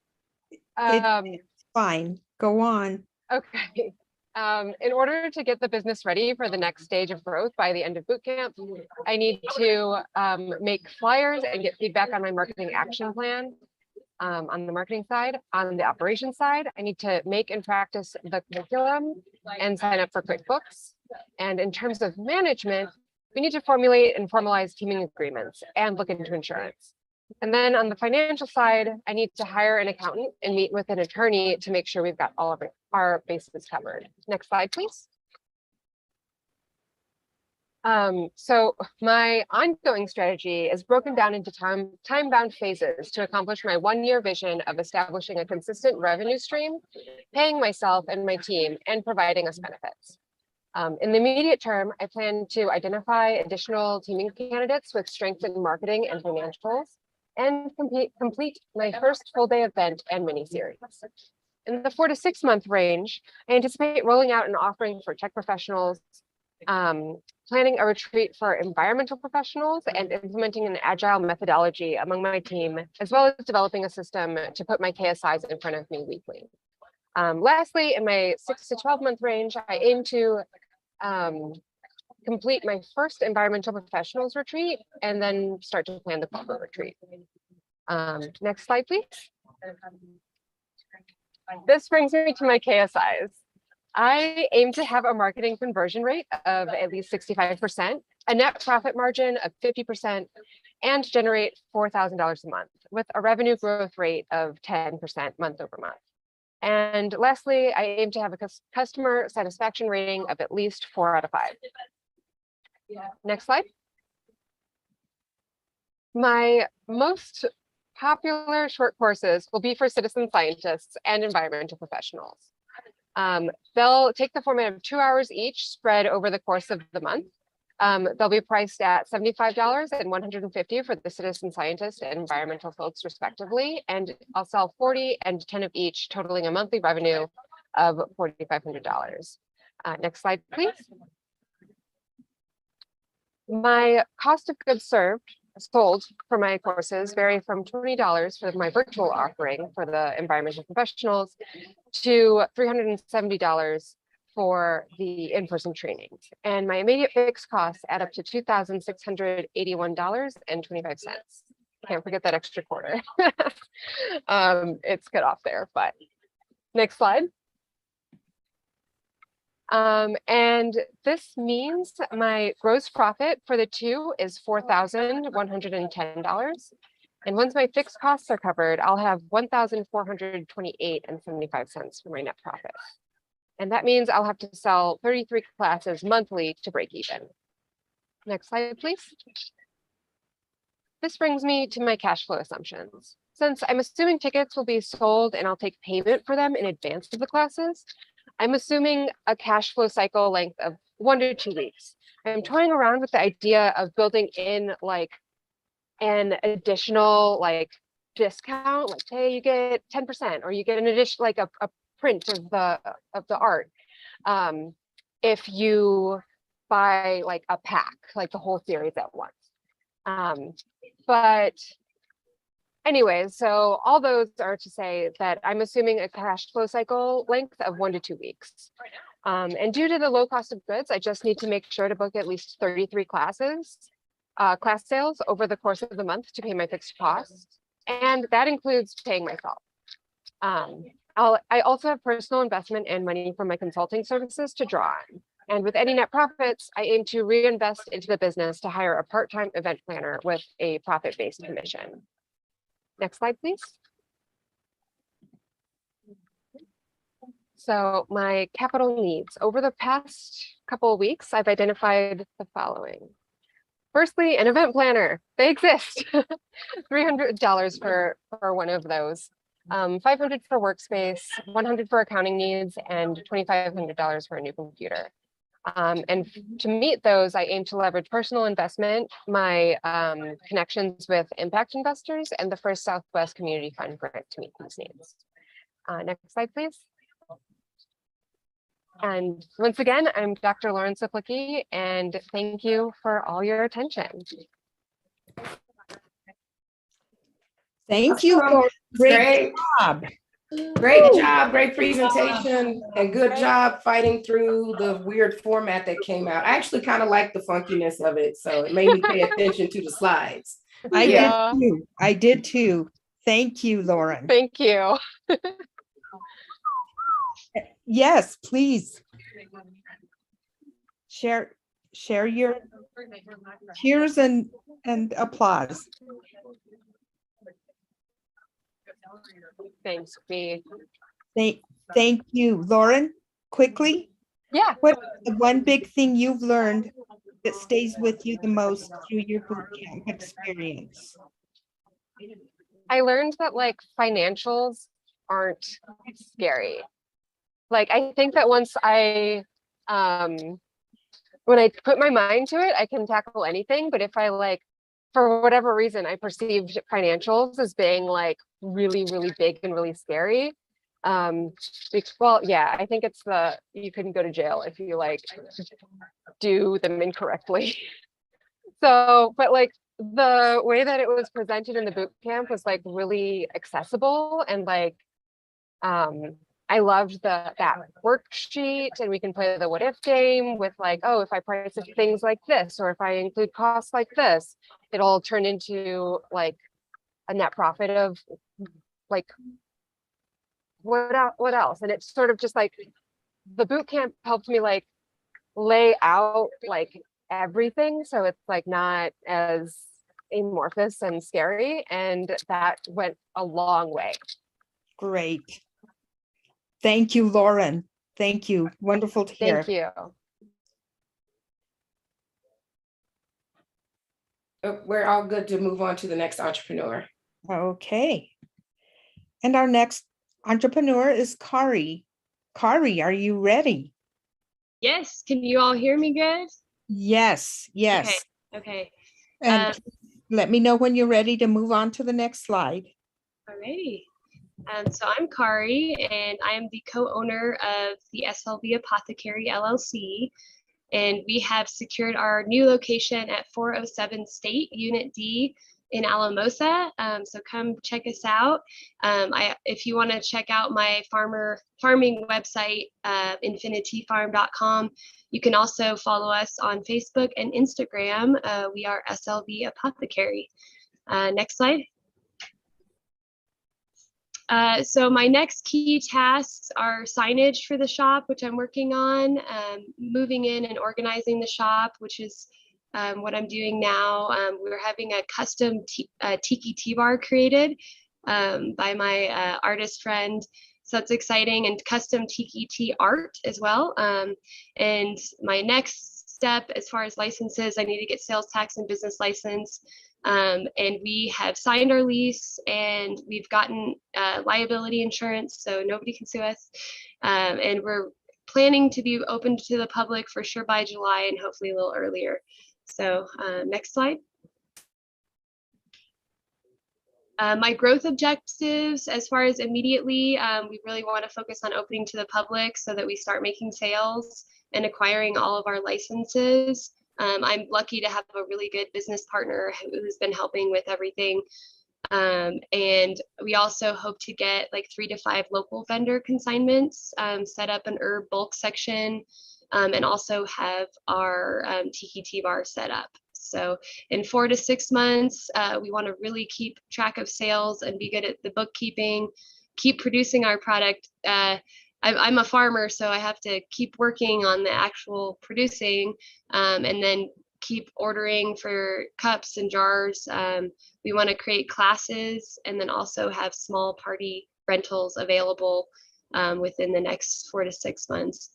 It's fine. Go on. Okay. In order to get the business ready for the next stage of growth by the end of boot camp, I need to make flyers and get feedback on my marketing action plan. On the marketing side, on the operations side, I need to make and practice the curriculum and sign up for QuickBooks. And in terms of management, we need to formulate and formalize teaming agreements and look into insurance. And then on the financial side, I need to hire an accountant and meet with an attorney to make sure we've got all of our bases covered. Next slide, please. So my ongoing strategy is broken down into time-bound phases to accomplish my one-year vision of establishing a consistent revenue stream, paying myself and my team, and providing us benefits. In the immediate term, I plan to identify additional teaming candidates with strength in marketing and financials, and complete my first full day event and mini series. In the 4 to 6 month range, I anticipate rolling out an offering for tech professionals, planning a retreat for environmental professionals, and implementing an agile methodology among my team, as well as developing a system to put my KSIs in front of me weekly. Lastly, in my 6 to 12 month range, I aim to complete my first environmental professionals retreat and then start to plan the corporate retreat. Next slide, please. This brings me to my KSIs. I aim to have a marketing conversion rate of at least 65%, a net profit margin of 50%, and generate $4,000 a month with a revenue growth rate of 10% month over month. And lastly, I aim to have a customer satisfaction rating of at least 4 out of 5. Next slide. My most popular short courses will be for citizen scientists and environmental professionals. They'll take the format of 2 hours each, spread over the course of the month. They'll be priced at $75 and $150 for the citizen scientist and environmental folks respectively. And I'll sell 40 and 10 of each, totaling a monthly revenue of $4,500. Next slide, please. My cost of goods sold for my courses vary from $20 for my virtual offering for the environmental professionals to $370 for the in-person trainings. And my immediate fixed costs add up to $2,681.25. Can't forget that extra quarter. It's cut off there, but next slide. And this means my gross profit for the two is $4,110. And once my fixed costs are covered, I'll have $1,428.75 for my net profit. And that means I'll have to sell 33 classes monthly to break even. Next slide, please. This brings me to my cash flow assumptions. Since I'm assuming tickets will be sold and I'll take payment for them in advance of the classes, I'm assuming a cash flow cycle length of 1 to 2 weeks. I'm toying around with the idea of building in like an additional like discount, like say you get 10% or you get an additional like a print of the art if you buy like a pack, like the whole series at once. But anyways, so all those are to say that I'm assuming a cash flow cycle length of 1 to 2 weeks. And due to the low cost of goods, I just need to make sure to book at least 33 class sales over the course of the month to pay my fixed costs. And that includes paying myself. I also have personal investment and money from my consulting services to draw on. And with any net profits, I aim to reinvest into the business to hire a part-time event planner with a profit-based commission. Next slide, please. So my capital needs. Over the past couple of weeks, I've identified the following. Firstly, an event planner. They exist. $300 for one of those. $500 for workspace, $100 for accounting needs, and $2,500 for a new computer. And to meet those, I aim to leverage personal investment, my connections with impact investors, and the First Southwest Community Fund grant to meet these needs. Next slide, please. And once again, I'm Dr. Lauren Siplicki, and thank you for all your attention. Thank you, Laura. Great job. Great job, great presentation, and good job fighting through the weird format that came out. I actually kind of like the funkiness of it, so it made me pay attention to the slides. I did too. Thank you, Lauren. Thank you. Yes, please. Share your cheers and applause. Thanks, B. Thank you, Lauren. Quickly. Yeah. What's the one big thing you've learned that stays with you the most through your boot camp experience? I learned that like financials aren't scary. Like I think that once when I put my mind to it, I can tackle anything. But if I like, for whatever reason, I perceived financials as being like really, really big and really scary. Well, yeah, I think it's you couldn't go to jail if you like do them incorrectly. So, but like the way that it was presented in the boot camp was like really accessible and like, I loved that worksheet, and we can play the what if game with like, oh, if I price things like this, or if I include costs like this, it'll turn into like a net profit of like what else? And it's sort of just like the boot camp helped me like lay out like everything, so it's like not as amorphous and scary, and that went a long way. Great. Thank you, Lauren. Thank you. Wonderful to hear. Thank you. We're all good to move on to the next entrepreneur. Okay. And our next entrepreneur is Kari. Kari, are you ready? Yes, can you all hear me good? Yes, yes. Okay. And let me know when you're ready to move on to the next slide. Alrighty. So I'm Kari, and I am the co-owner of the SLV Apothecary LLC. And we have secured our new location at 407 State, Unit D in Alamosa. So come check us out. If you want to check out my farming website, infinityfarm.com, you can also follow us on Facebook and Instagram. We are SLV Apothecary. Next slide. So my next key tasks are signage for the shop, which I'm working on, moving in and organizing the shop, which is what I'm doing now. We're having a custom tiki tea bar created by my artist friend. So that's exciting, and custom tiki tea art as well. And my next step as far as licenses, I need to get sales tax and business license. And we have signed our lease, and we've gotten liability insurance, so nobody can sue us. And we're planning to be open to the public for sure by July, and hopefully a little earlier. So next slide. My growth objectives, as far as immediately, we really want to focus on opening to the public so that we start making sales and acquiring all of our licenses. I'm lucky to have a really good business partner who's been helping with everything. And we also hope to get like 3 to 5 local vendor consignments, set up an herb bulk section, and also have our tiki tea bar set up. So in 4 to 6 months, we want to really keep track of sales and be good at the bookkeeping, keep producing our product. I'm a farmer, so I have to keep working on the actual producing, and then keep ordering for cups and jars. We want to create classes and then also have small party rentals available within the next 4 to 6 months.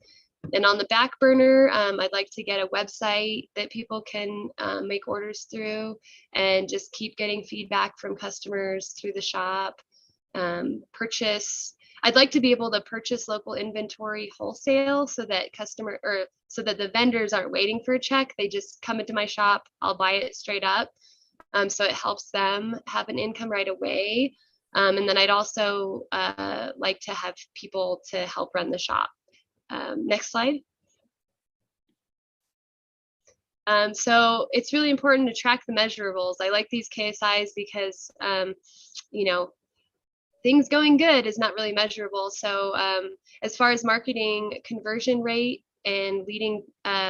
And on the back burner, I'd like to get a website that people can make orders through and just keep getting feedback from customers through the shop. I'd like to be able to purchase local inventory wholesale so that so that the vendors aren't waiting for a check. They just come into my shop, I'll buy it straight up. So it helps them have an income right away. And then I'd also like to have people to help run the shop. Next slide. So it's really important to track the measurables. I like these KSIs because, you know, things going good is not really measurable. So as far as marketing, conversion rate and leading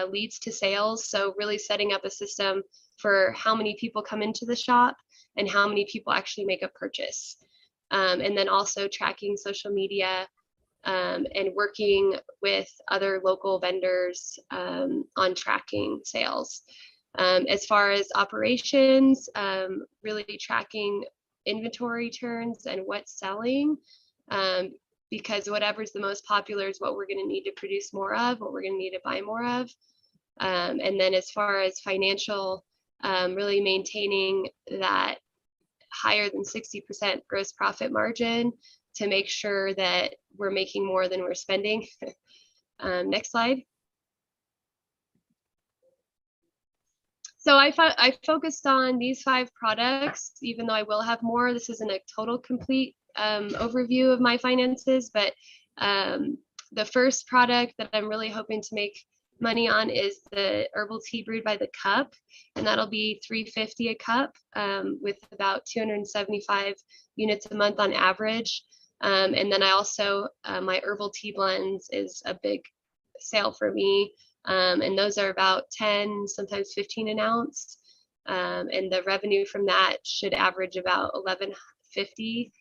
leads to sales. So really setting up a system for how many people come into the shop and how many people actually make a purchase. And then also tracking social media and working with other local vendors on tracking sales. As far as operations, really tracking inventory turns and what's selling, because whatever's the most popular is what we're going to need to produce more of, what we're going to need to buy more of. And then as far as financial, really maintaining that higher than 60% gross profit margin to make sure that we're making more than we're spending. Next slide. So I focused on these 5 products, even though I will have more. This isn't a total complete overview of my finances, but the first product that I'm really hoping to make money on is the herbal tea brewed by the cup, and that'll be $3.50 a cup with about 275 units a month on average. And then I also, my herbal tea blends is a big sale for me. And those are about 10, sometimes 15 an ounce. And the revenue from that should average about $11.50.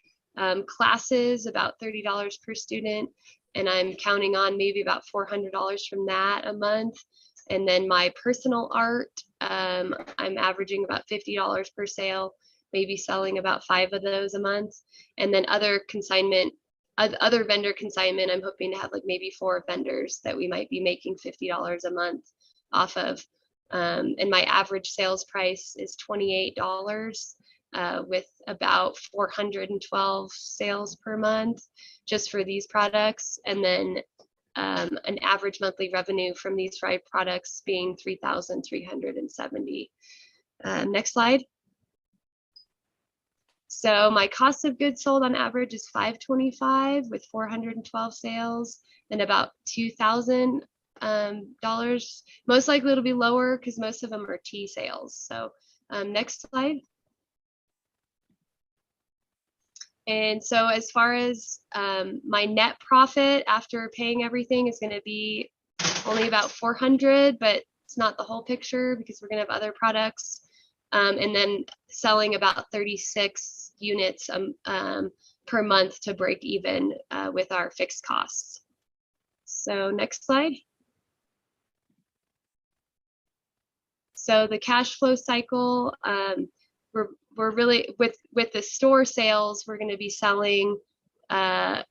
Classes, about $30 per student. And I'm counting on maybe about $400 from that a month. And then my personal art, I'm averaging about $50 per sale, maybe selling about 5 of those a month. And then other consignment other vendor consignment, I'm hoping to have like maybe 4 vendors that we might be making $50 a month off of. And my average sales price is $28 with about 412 sales per month just for these products. And then an average monthly revenue from these 5 products being $3,370. Next slide. So my cost of goods sold on average is $525 with 412 sales and about $2,000. Most likely it'll be lower because most of them are tea sales. So next slide. And so as far as my net profit after paying everything is going to be only about 400, but it's not the whole picture because we're going to have other products. And then selling about 36 units per month to break even with our fixed costs. So next slide. So the cash flow cycle, we're really with the store sales, we're going to be selling, on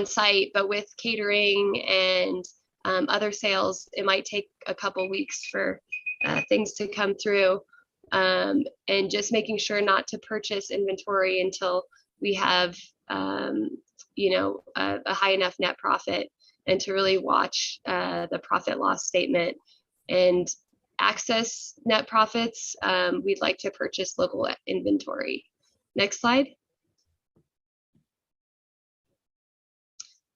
site, but with catering and other sales, it might take a couple weeks for things to come through. And just making sure not to purchase inventory until we have, a high enough net profit, and to really watch the profit loss statement and access net profits. We'd like to purchase local inventory. Next slide.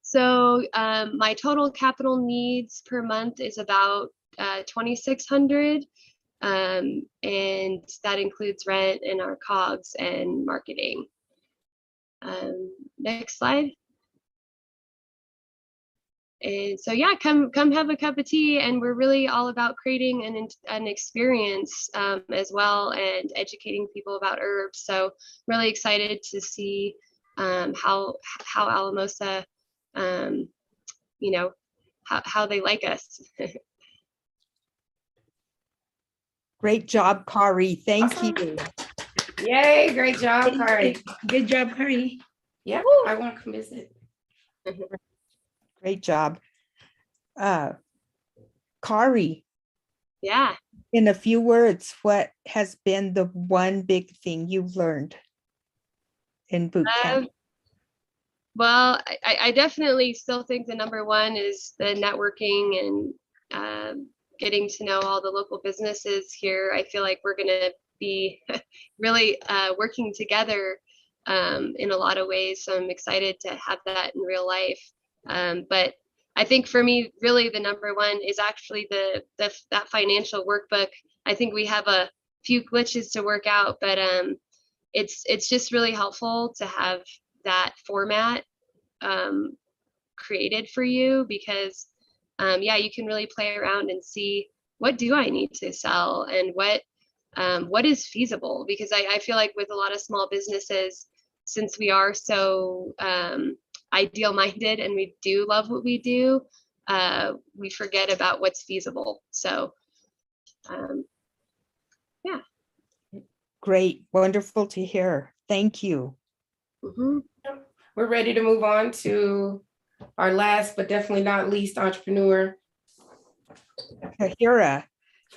So my total capital needs per month is about $2,600. And that includes rent and our COGS and marketing. Next slide. And so yeah, come have a cup of tea, and we're really all about creating an experience as well, and educating people about herbs. So really excited to see how Alamosa, how they like us. Great job, Kari. Thank Awesome. you. Yay, great job, Kari. Good job, Kari. Yeah, I want to come visit. Great job. Kari, Yeah. in a few words, what has been the one big thing you've learned in boot camp? Well, I definitely still think the number one is the networking and getting to know all the local businesses here. I feel like we're going to be really working together in a lot of ways. So I'm excited to have that in real life. But I think for me, really the number one is actually that financial workbook. I think we have a few glitches to work out, but it's just really helpful to have that format created for you, because you can really play around and see, what do I need to sell and what is feasible, because I feel like with a lot of small businesses, since we are so ideal minded and we do love what we do, we forget about what's feasible. So yeah. Great, wonderful to hear. Thank you. Mm-hmm. We're ready to move on to our last, but definitely not least, entrepreneur. Tahira.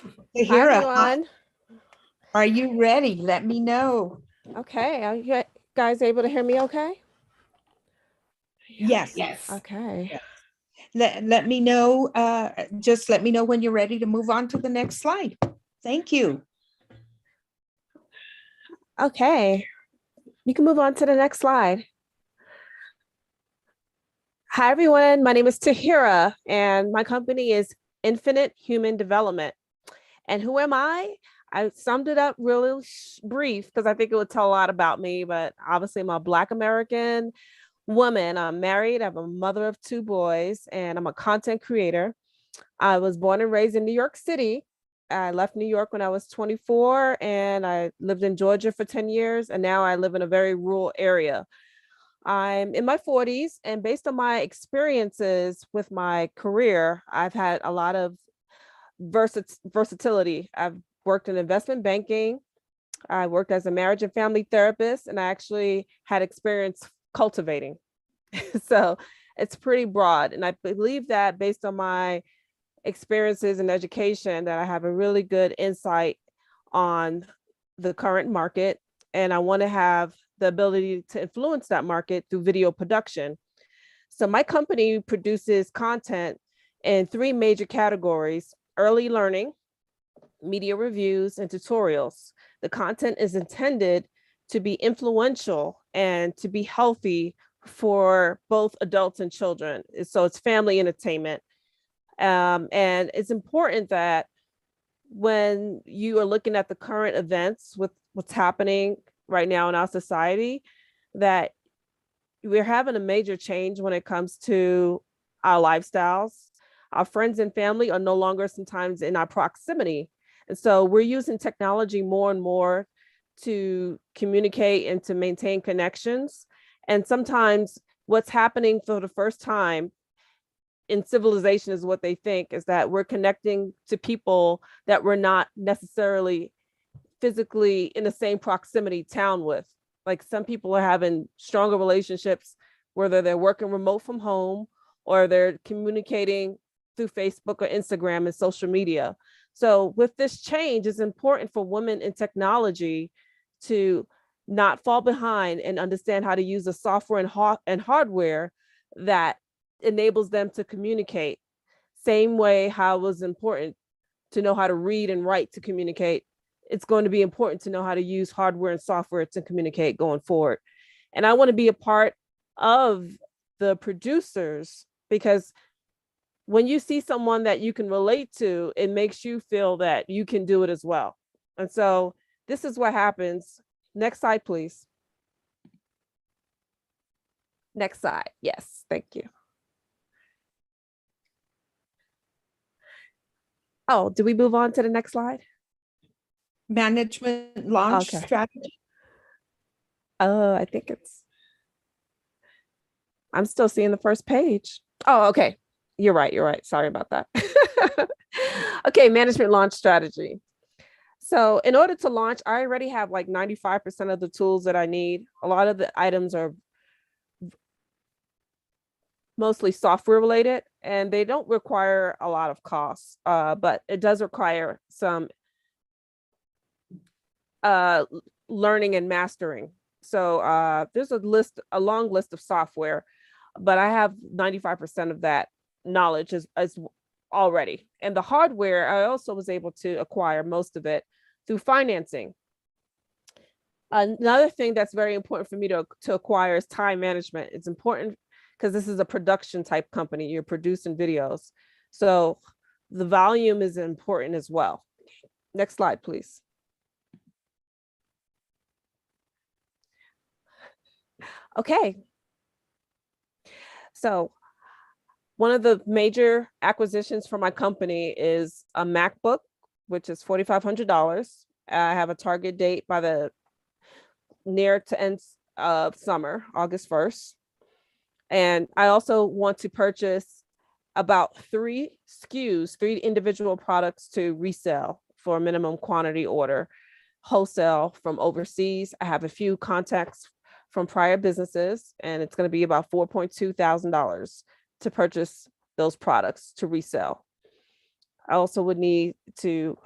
Hi, Tahira, everyone. are you ready? Let me know. Okay, are you guys able to hear me okay? Yes. Yes. Okay. Let me know. Just let me know when you're ready to move on to the next slide. Thank you. Okay, you can move on to the next slide. Hi, everyone. My name is Tahira, and my company is Infinite Human Development. And who am I? I summed it up really brief because I think it would tell a lot about me, but obviously I'm a Black American woman. I'm married. I'm a mother of 2 boys, and I'm a content creator. I was born and raised in New York City. I left New York when I was 24, and I lived in Georgia for 10 years, and now I live in a very rural area. I'm in my 40s, and based on my experiences with my career, I've had a lot of versatility. I've worked in investment banking. I worked as a marriage and family therapist, and I actually had experience cultivating. So it's pretty broad. And I believe that based on my experiences in education, that I have a really good insight on the current market. And I want to have the ability to influence that market through video production. So my company produces content in 3 major categories: early learning, media reviews, and tutorials. The content is intended to be influential and to be healthy for both adults and children. So it's family entertainment. And it's important that when you are looking at the current events with what's happening right now in our society, that we're having a major change when it comes to our lifestyles. Our friends and family are no longer sometimes in our proximity. And so we're using technology more and more to communicate and to maintain connections. And sometimes what's happening for the first time in civilization is what they think is that we're connecting to people that we're not necessarily physically in the same proximity town with. Like some people are having stronger relationships, whether they're working remote from home or they're communicating through Facebook or Instagram and social media. So with this change, it's important for women in technology to not fall behind and understand how to use the software and hardware that enables them to communicate. Same way how it was important to know how to read and write to communicate, it's going to be important to know how to use hardware and software to communicate going forward. And I want to be a part of the producers, because when you see someone that you can relate to, it makes you feel that you can do it as well. And so this is what happens. Next slide, please. Next slide. Yes, thank you. Oh, do we move on to the next slide? Management launch Okay. strategy. I think I'm still seeing the first page. Oh, okay. You're right. You're right. Sorry about that. Okay, management launch strategy. So in order to launch, I already have like 95% of the tools that I need. A lot of the items are mostly software related, and they don't require a lot of costs, but it does require some learning and mastering. So there's a long list of software, but I have 95% of that knowledge as already. And the hardware, I also was able to acquire most of it through financing. Another thing that's very important for me to acquire is time management. It's important because this is a production type company. You're producing videos. So the volume is important as well. Next slide, please. Okay. So one of the major acquisitions for my company is a MacBook, which is $4,500. I have a target date by the near to end of summer, August 1st. And I also want to purchase about 3 SKUs, 3 individual products to resell for a minimum quantity order, wholesale from overseas. I have a few contacts from prior businesses, and it's going to be about $4,200 to purchase those products to resell. I also would need to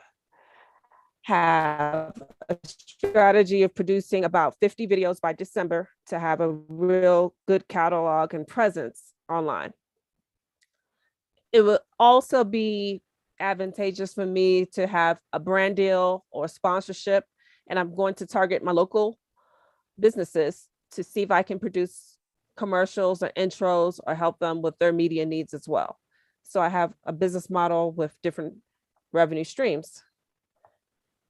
have a strategy of producing about 50 videos by December to have a real good catalog and presence online. It would also be advantageous for me to have a brand deal or sponsorship, and I'm going to target my local businesses to see if I can produce commercials or intros or help them with their media needs as well. So I have a business model with different revenue streams.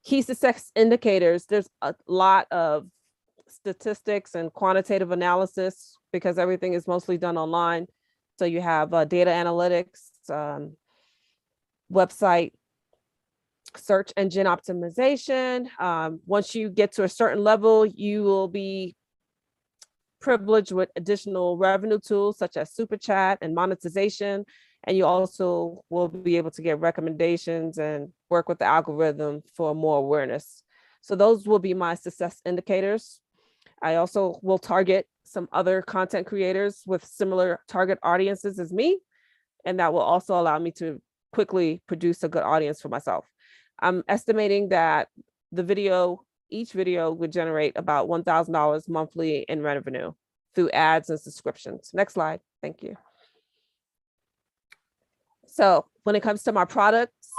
Key success indicators, there's a lot of statistics and quantitative analysis because everything is mostly done online. So you have data analytics, website search engine optimization. Once you get to a certain level, you will be privileged with additional revenue tools such as super chat and monetization. And you also will be able to get recommendations and work with the algorithm for more awareness. So those will be my success indicators. I also will target some other content creators with similar target audiences as me. And that will also allow me to quickly produce a good audience for myself. I'm estimating that each video would generate about $1,000 monthly in revenue through ads and subscriptions. Next slide. Thank you. So when it comes to my products,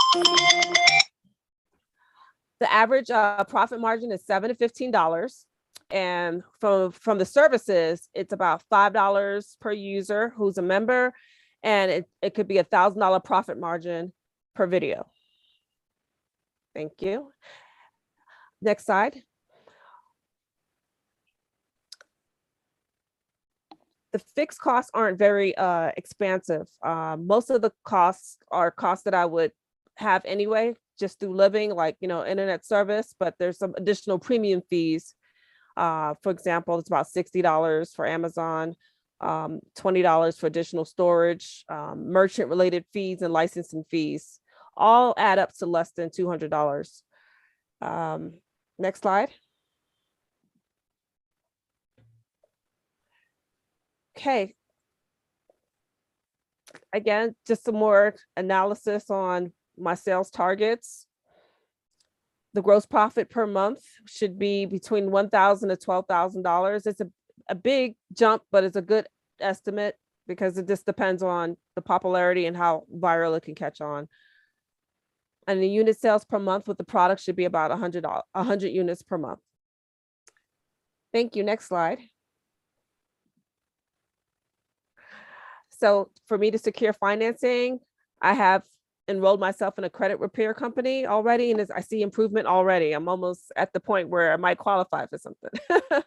the average profit margin is $7 to $15. And from the services, it's about $5 per user who's a member. And it could be $1,000 profit margin per video. Thank you. Next slide. The fixed costs aren't very expansive. Most of the costs are costs that I would have anyway, just through living, like, internet service, but there's some additional premium fees. For example, it's about $60 for Amazon, $20 for additional storage, merchant related fees and licensing fees, all add up to less than $200. Next slide. Okay. Again, just some more analysis on my sales targets. The gross profit per month should be between $1,000 to $12,000. It's a big jump, but it's a good estimate because it just depends on the popularity and how viral it can catch on. And the unit sales per month with the product should be about 100 units per month. Thank you. Next slide. So for me to secure financing, I have enrolled myself in a credit repair company already, and I see improvement already. I'm almost at the point where I might qualify for something. So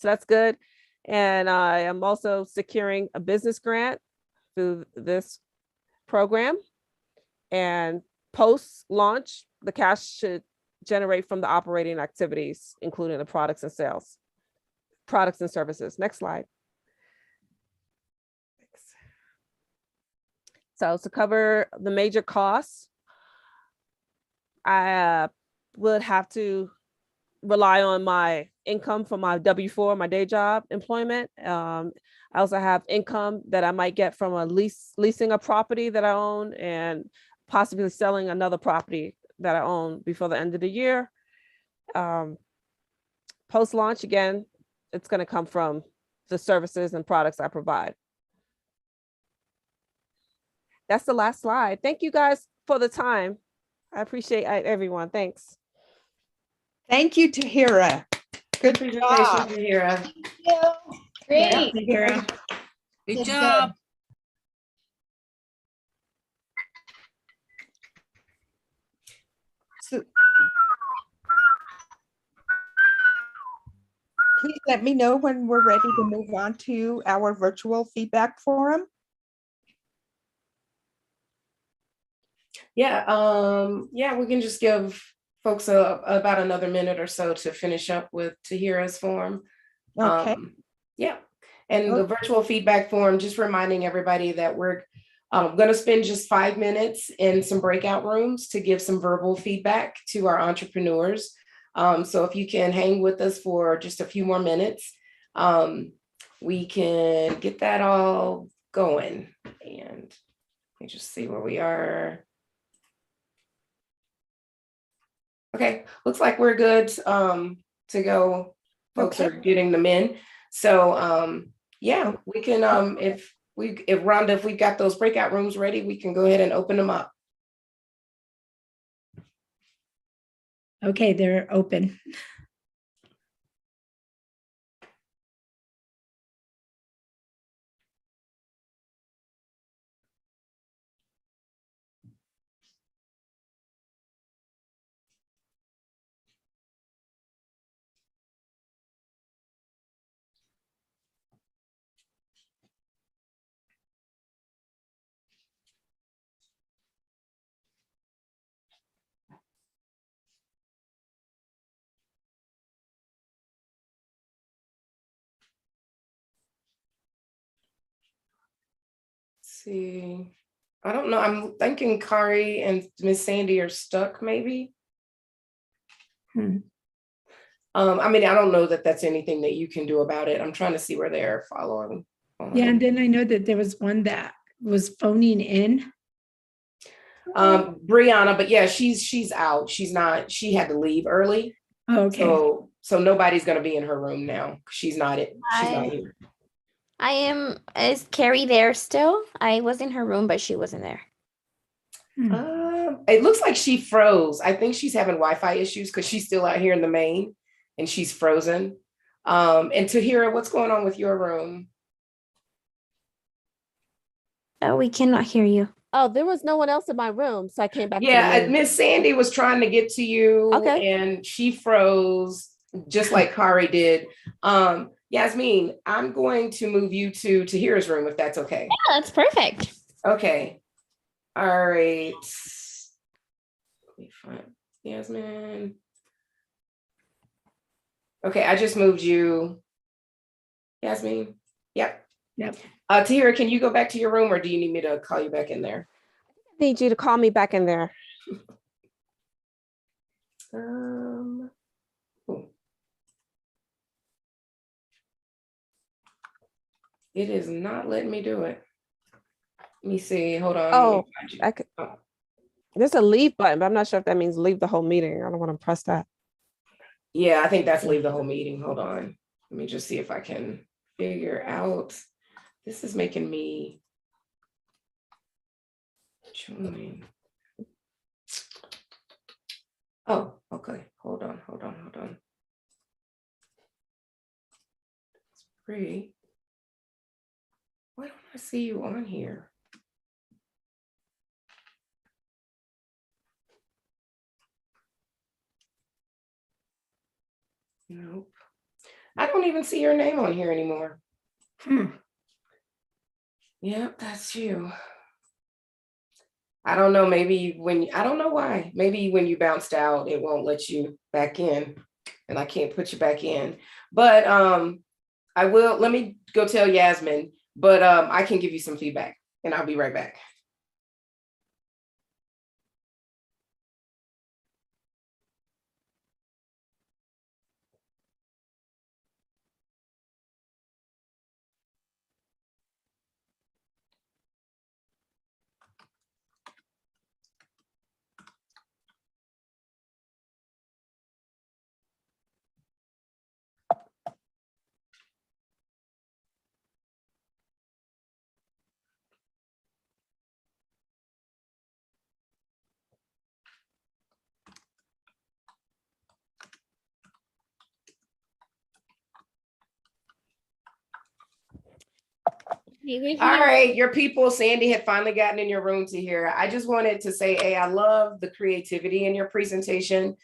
that's good. And I am also securing a business grant through this program. And post-launch, the cash should generate from the operating activities, including the products and services. Next slide. So to cover the major costs, I would have to rely on my income from my W-4, my day job employment. I also have income that I might get from leasing a property that I own and possibly selling another property that I own before the end of the year. Post-launch, again, it's going to come from the services and products I provide. That's the last slide. Thank you guys for the time. I appreciate everyone. Thanks. Thank you, Tahira. Good Presentation, job. Tahira. Thank you. Great. Good Did job. So, please let me know when we're ready to move on to our virtual feedback forum. Yeah, we can just give folks about another minute or so to finish up with Tahira's form. Okay. Yeah, and the virtual feedback form, just reminding everybody that we're going to spend just 5 minutes in some breakout rooms to give some verbal feedback to our entrepreneurs. So if you can hang with us for just a few more minutes, we can get that all going. And let me just see where we are. Okay, looks like we're good to go. Folks are getting them in. So yeah, we can if Rhonda, if we've got those breakout rooms ready, we can go ahead and open them up. Okay, they're open. See, I don't know. I'm thinking Kari and Miss Sandy are stuck, maybe. I mean, I don't know that that's anything that you can do about it. I'm trying to see where they're following. Yeah, and then I know that there was one that was phoning in. Brianna, but yeah, she's out. She's not, she had to leave early. Oh, okay. So nobody's gonna be in her room now. She's not here. Is Carrie there still? I was in her room, but she wasn't there. It looks like she froze. I think she's having Wi-Fi issues because she's still out here in the main and she's frozen. And Tahira, what's going on with your room? Oh, we cannot hear you. Oh, there was no one else in my room, so I came back. Yeah, Miss Sandy was trying to get to you, Okay. and she froze just like Kari did. Yasmin, I'm going to move you to Tahira's room if that's okay. Yeah, that's perfect. Okay. All right. Let me find Yasmin. Okay, I just moved you. Yasmin. Yep. Yep. Tahira, can you go back to your room, or do you need me to call you back in there? I need you to call me back in there. Ooh. It is not letting me do it. Let me see. Hold on. Oh, I could. There's a leave button, but I'm not sure if that means leave the whole meeting. I don't want to press that. Yeah, I think that's leave the whole meeting. Hold on. Let me just see if I can figure out. This is making me join. Oh, okay. Hold on. It's free. Why don't I see you on here? Nope. I don't even see your name on here anymore. Yep, that's you. I don't know, maybe I don't know why. Maybe when you bounced out, it won't let you back in, and I can't put you back in. But I will, let me go tell Yasmin, but I can give you some feedback, and I'll be right back. All right, your people, Sandy had finally gotten in your room to hear. I just wanted to say, hey, I love the creativity in your presentation,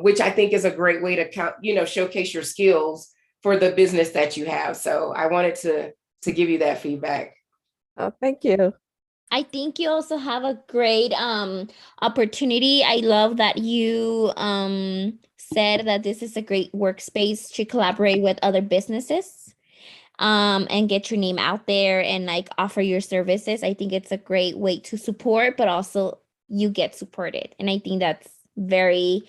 which I think is a great way to showcase your skills for the business that you have. So I wanted to give you that feedback. Oh, thank you. I think you also have a great opportunity. I love that you said that this is a great workspace to collaborate with other businesses and get your name out there and like offer your services. I think it's a great way to support, but also you get supported. And I think that's very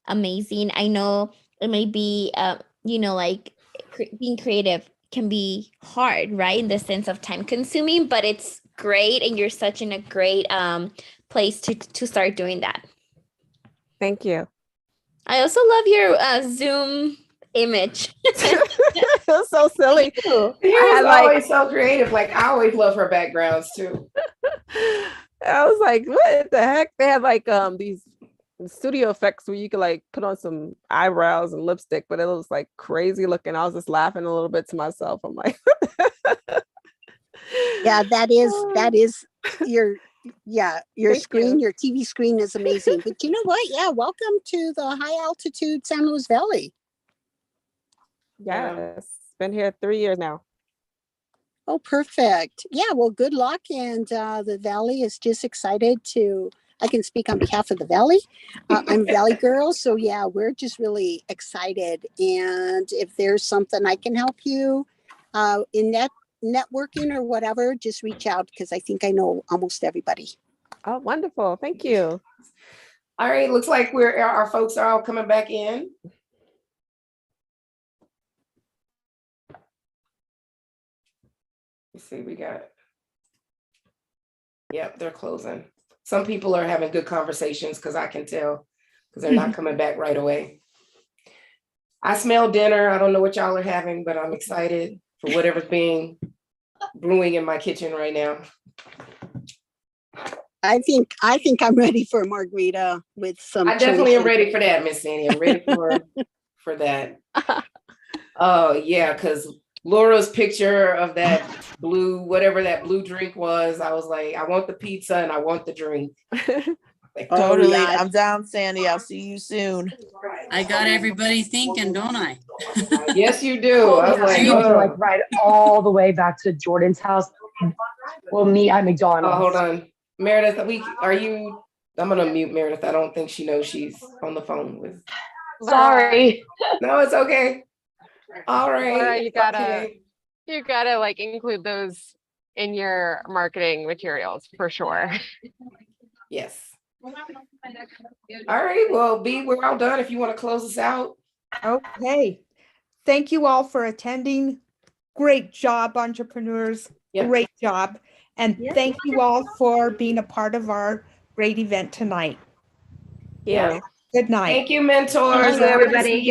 amazing. I know it may be, like being creative can be hard, right? In the sense of time consuming, but it's great. And you're such in a great place to start doing that. Thank you. I also love your Zoom image. It's so silly. You're always so creative. Like I always love her backgrounds too. I was like, what the heck? They have like these studio effects where you could like put on some eyebrows and lipstick, but it looks like crazy looking. I was just laughing a little bit to myself. I'm like, yeah, that is your screen, your TV screen is amazing. But you know what? Yeah, welcome to the high altitude San Luis Valley. Yes, been here 3 years now. Oh, perfect. Yeah, well, good luck. And the Valley is just excited I can speak on behalf of the Valley. I'm Valley girl. So yeah, we're just really excited. And if there's something I can help you in networking or whatever, just reach out because I think I know almost everybody. Oh, wonderful. Thank you. All right, looks like our folks are all coming back in. Let's see, we got. Yep, they're closing. Some people are having good conversations because I can tell, because they're not coming back right away. I smell dinner. I don't know what y'all are having, but I'm excited for whatever's being brewing in my kitchen right now. I think I'm ready for a margarita with some. I definitely am ready for that, Miss Sandy. I'm ready for that. Oh yeah, because Laura's picture of that blue, whatever that blue drink was, I was like, I want the pizza and I want the drink. Like, Totally. I'm down, Sandy. I'll see you soon. I got everybody thinking, don't I? Yes, you do. I was like, to like ride all the way back to Jordan's house. We'll meet at McDonald's. Oh, hold on. Meredith, I'm gonna mute Meredith. I don't think she knows she's on the phone with. Sorry. No, it's okay. All right. Laura, you gotta Okay. like include those in your marketing materials for sure. Yes. All right. Well, B, we're all done. If you want to close us out. Okay. Thank you all for attending. Great job, entrepreneurs. Yep. Great job. And thank you all for being a part of our great event tonight. Yeah. Good night. Thank you, mentors. Thank you, everybody. Good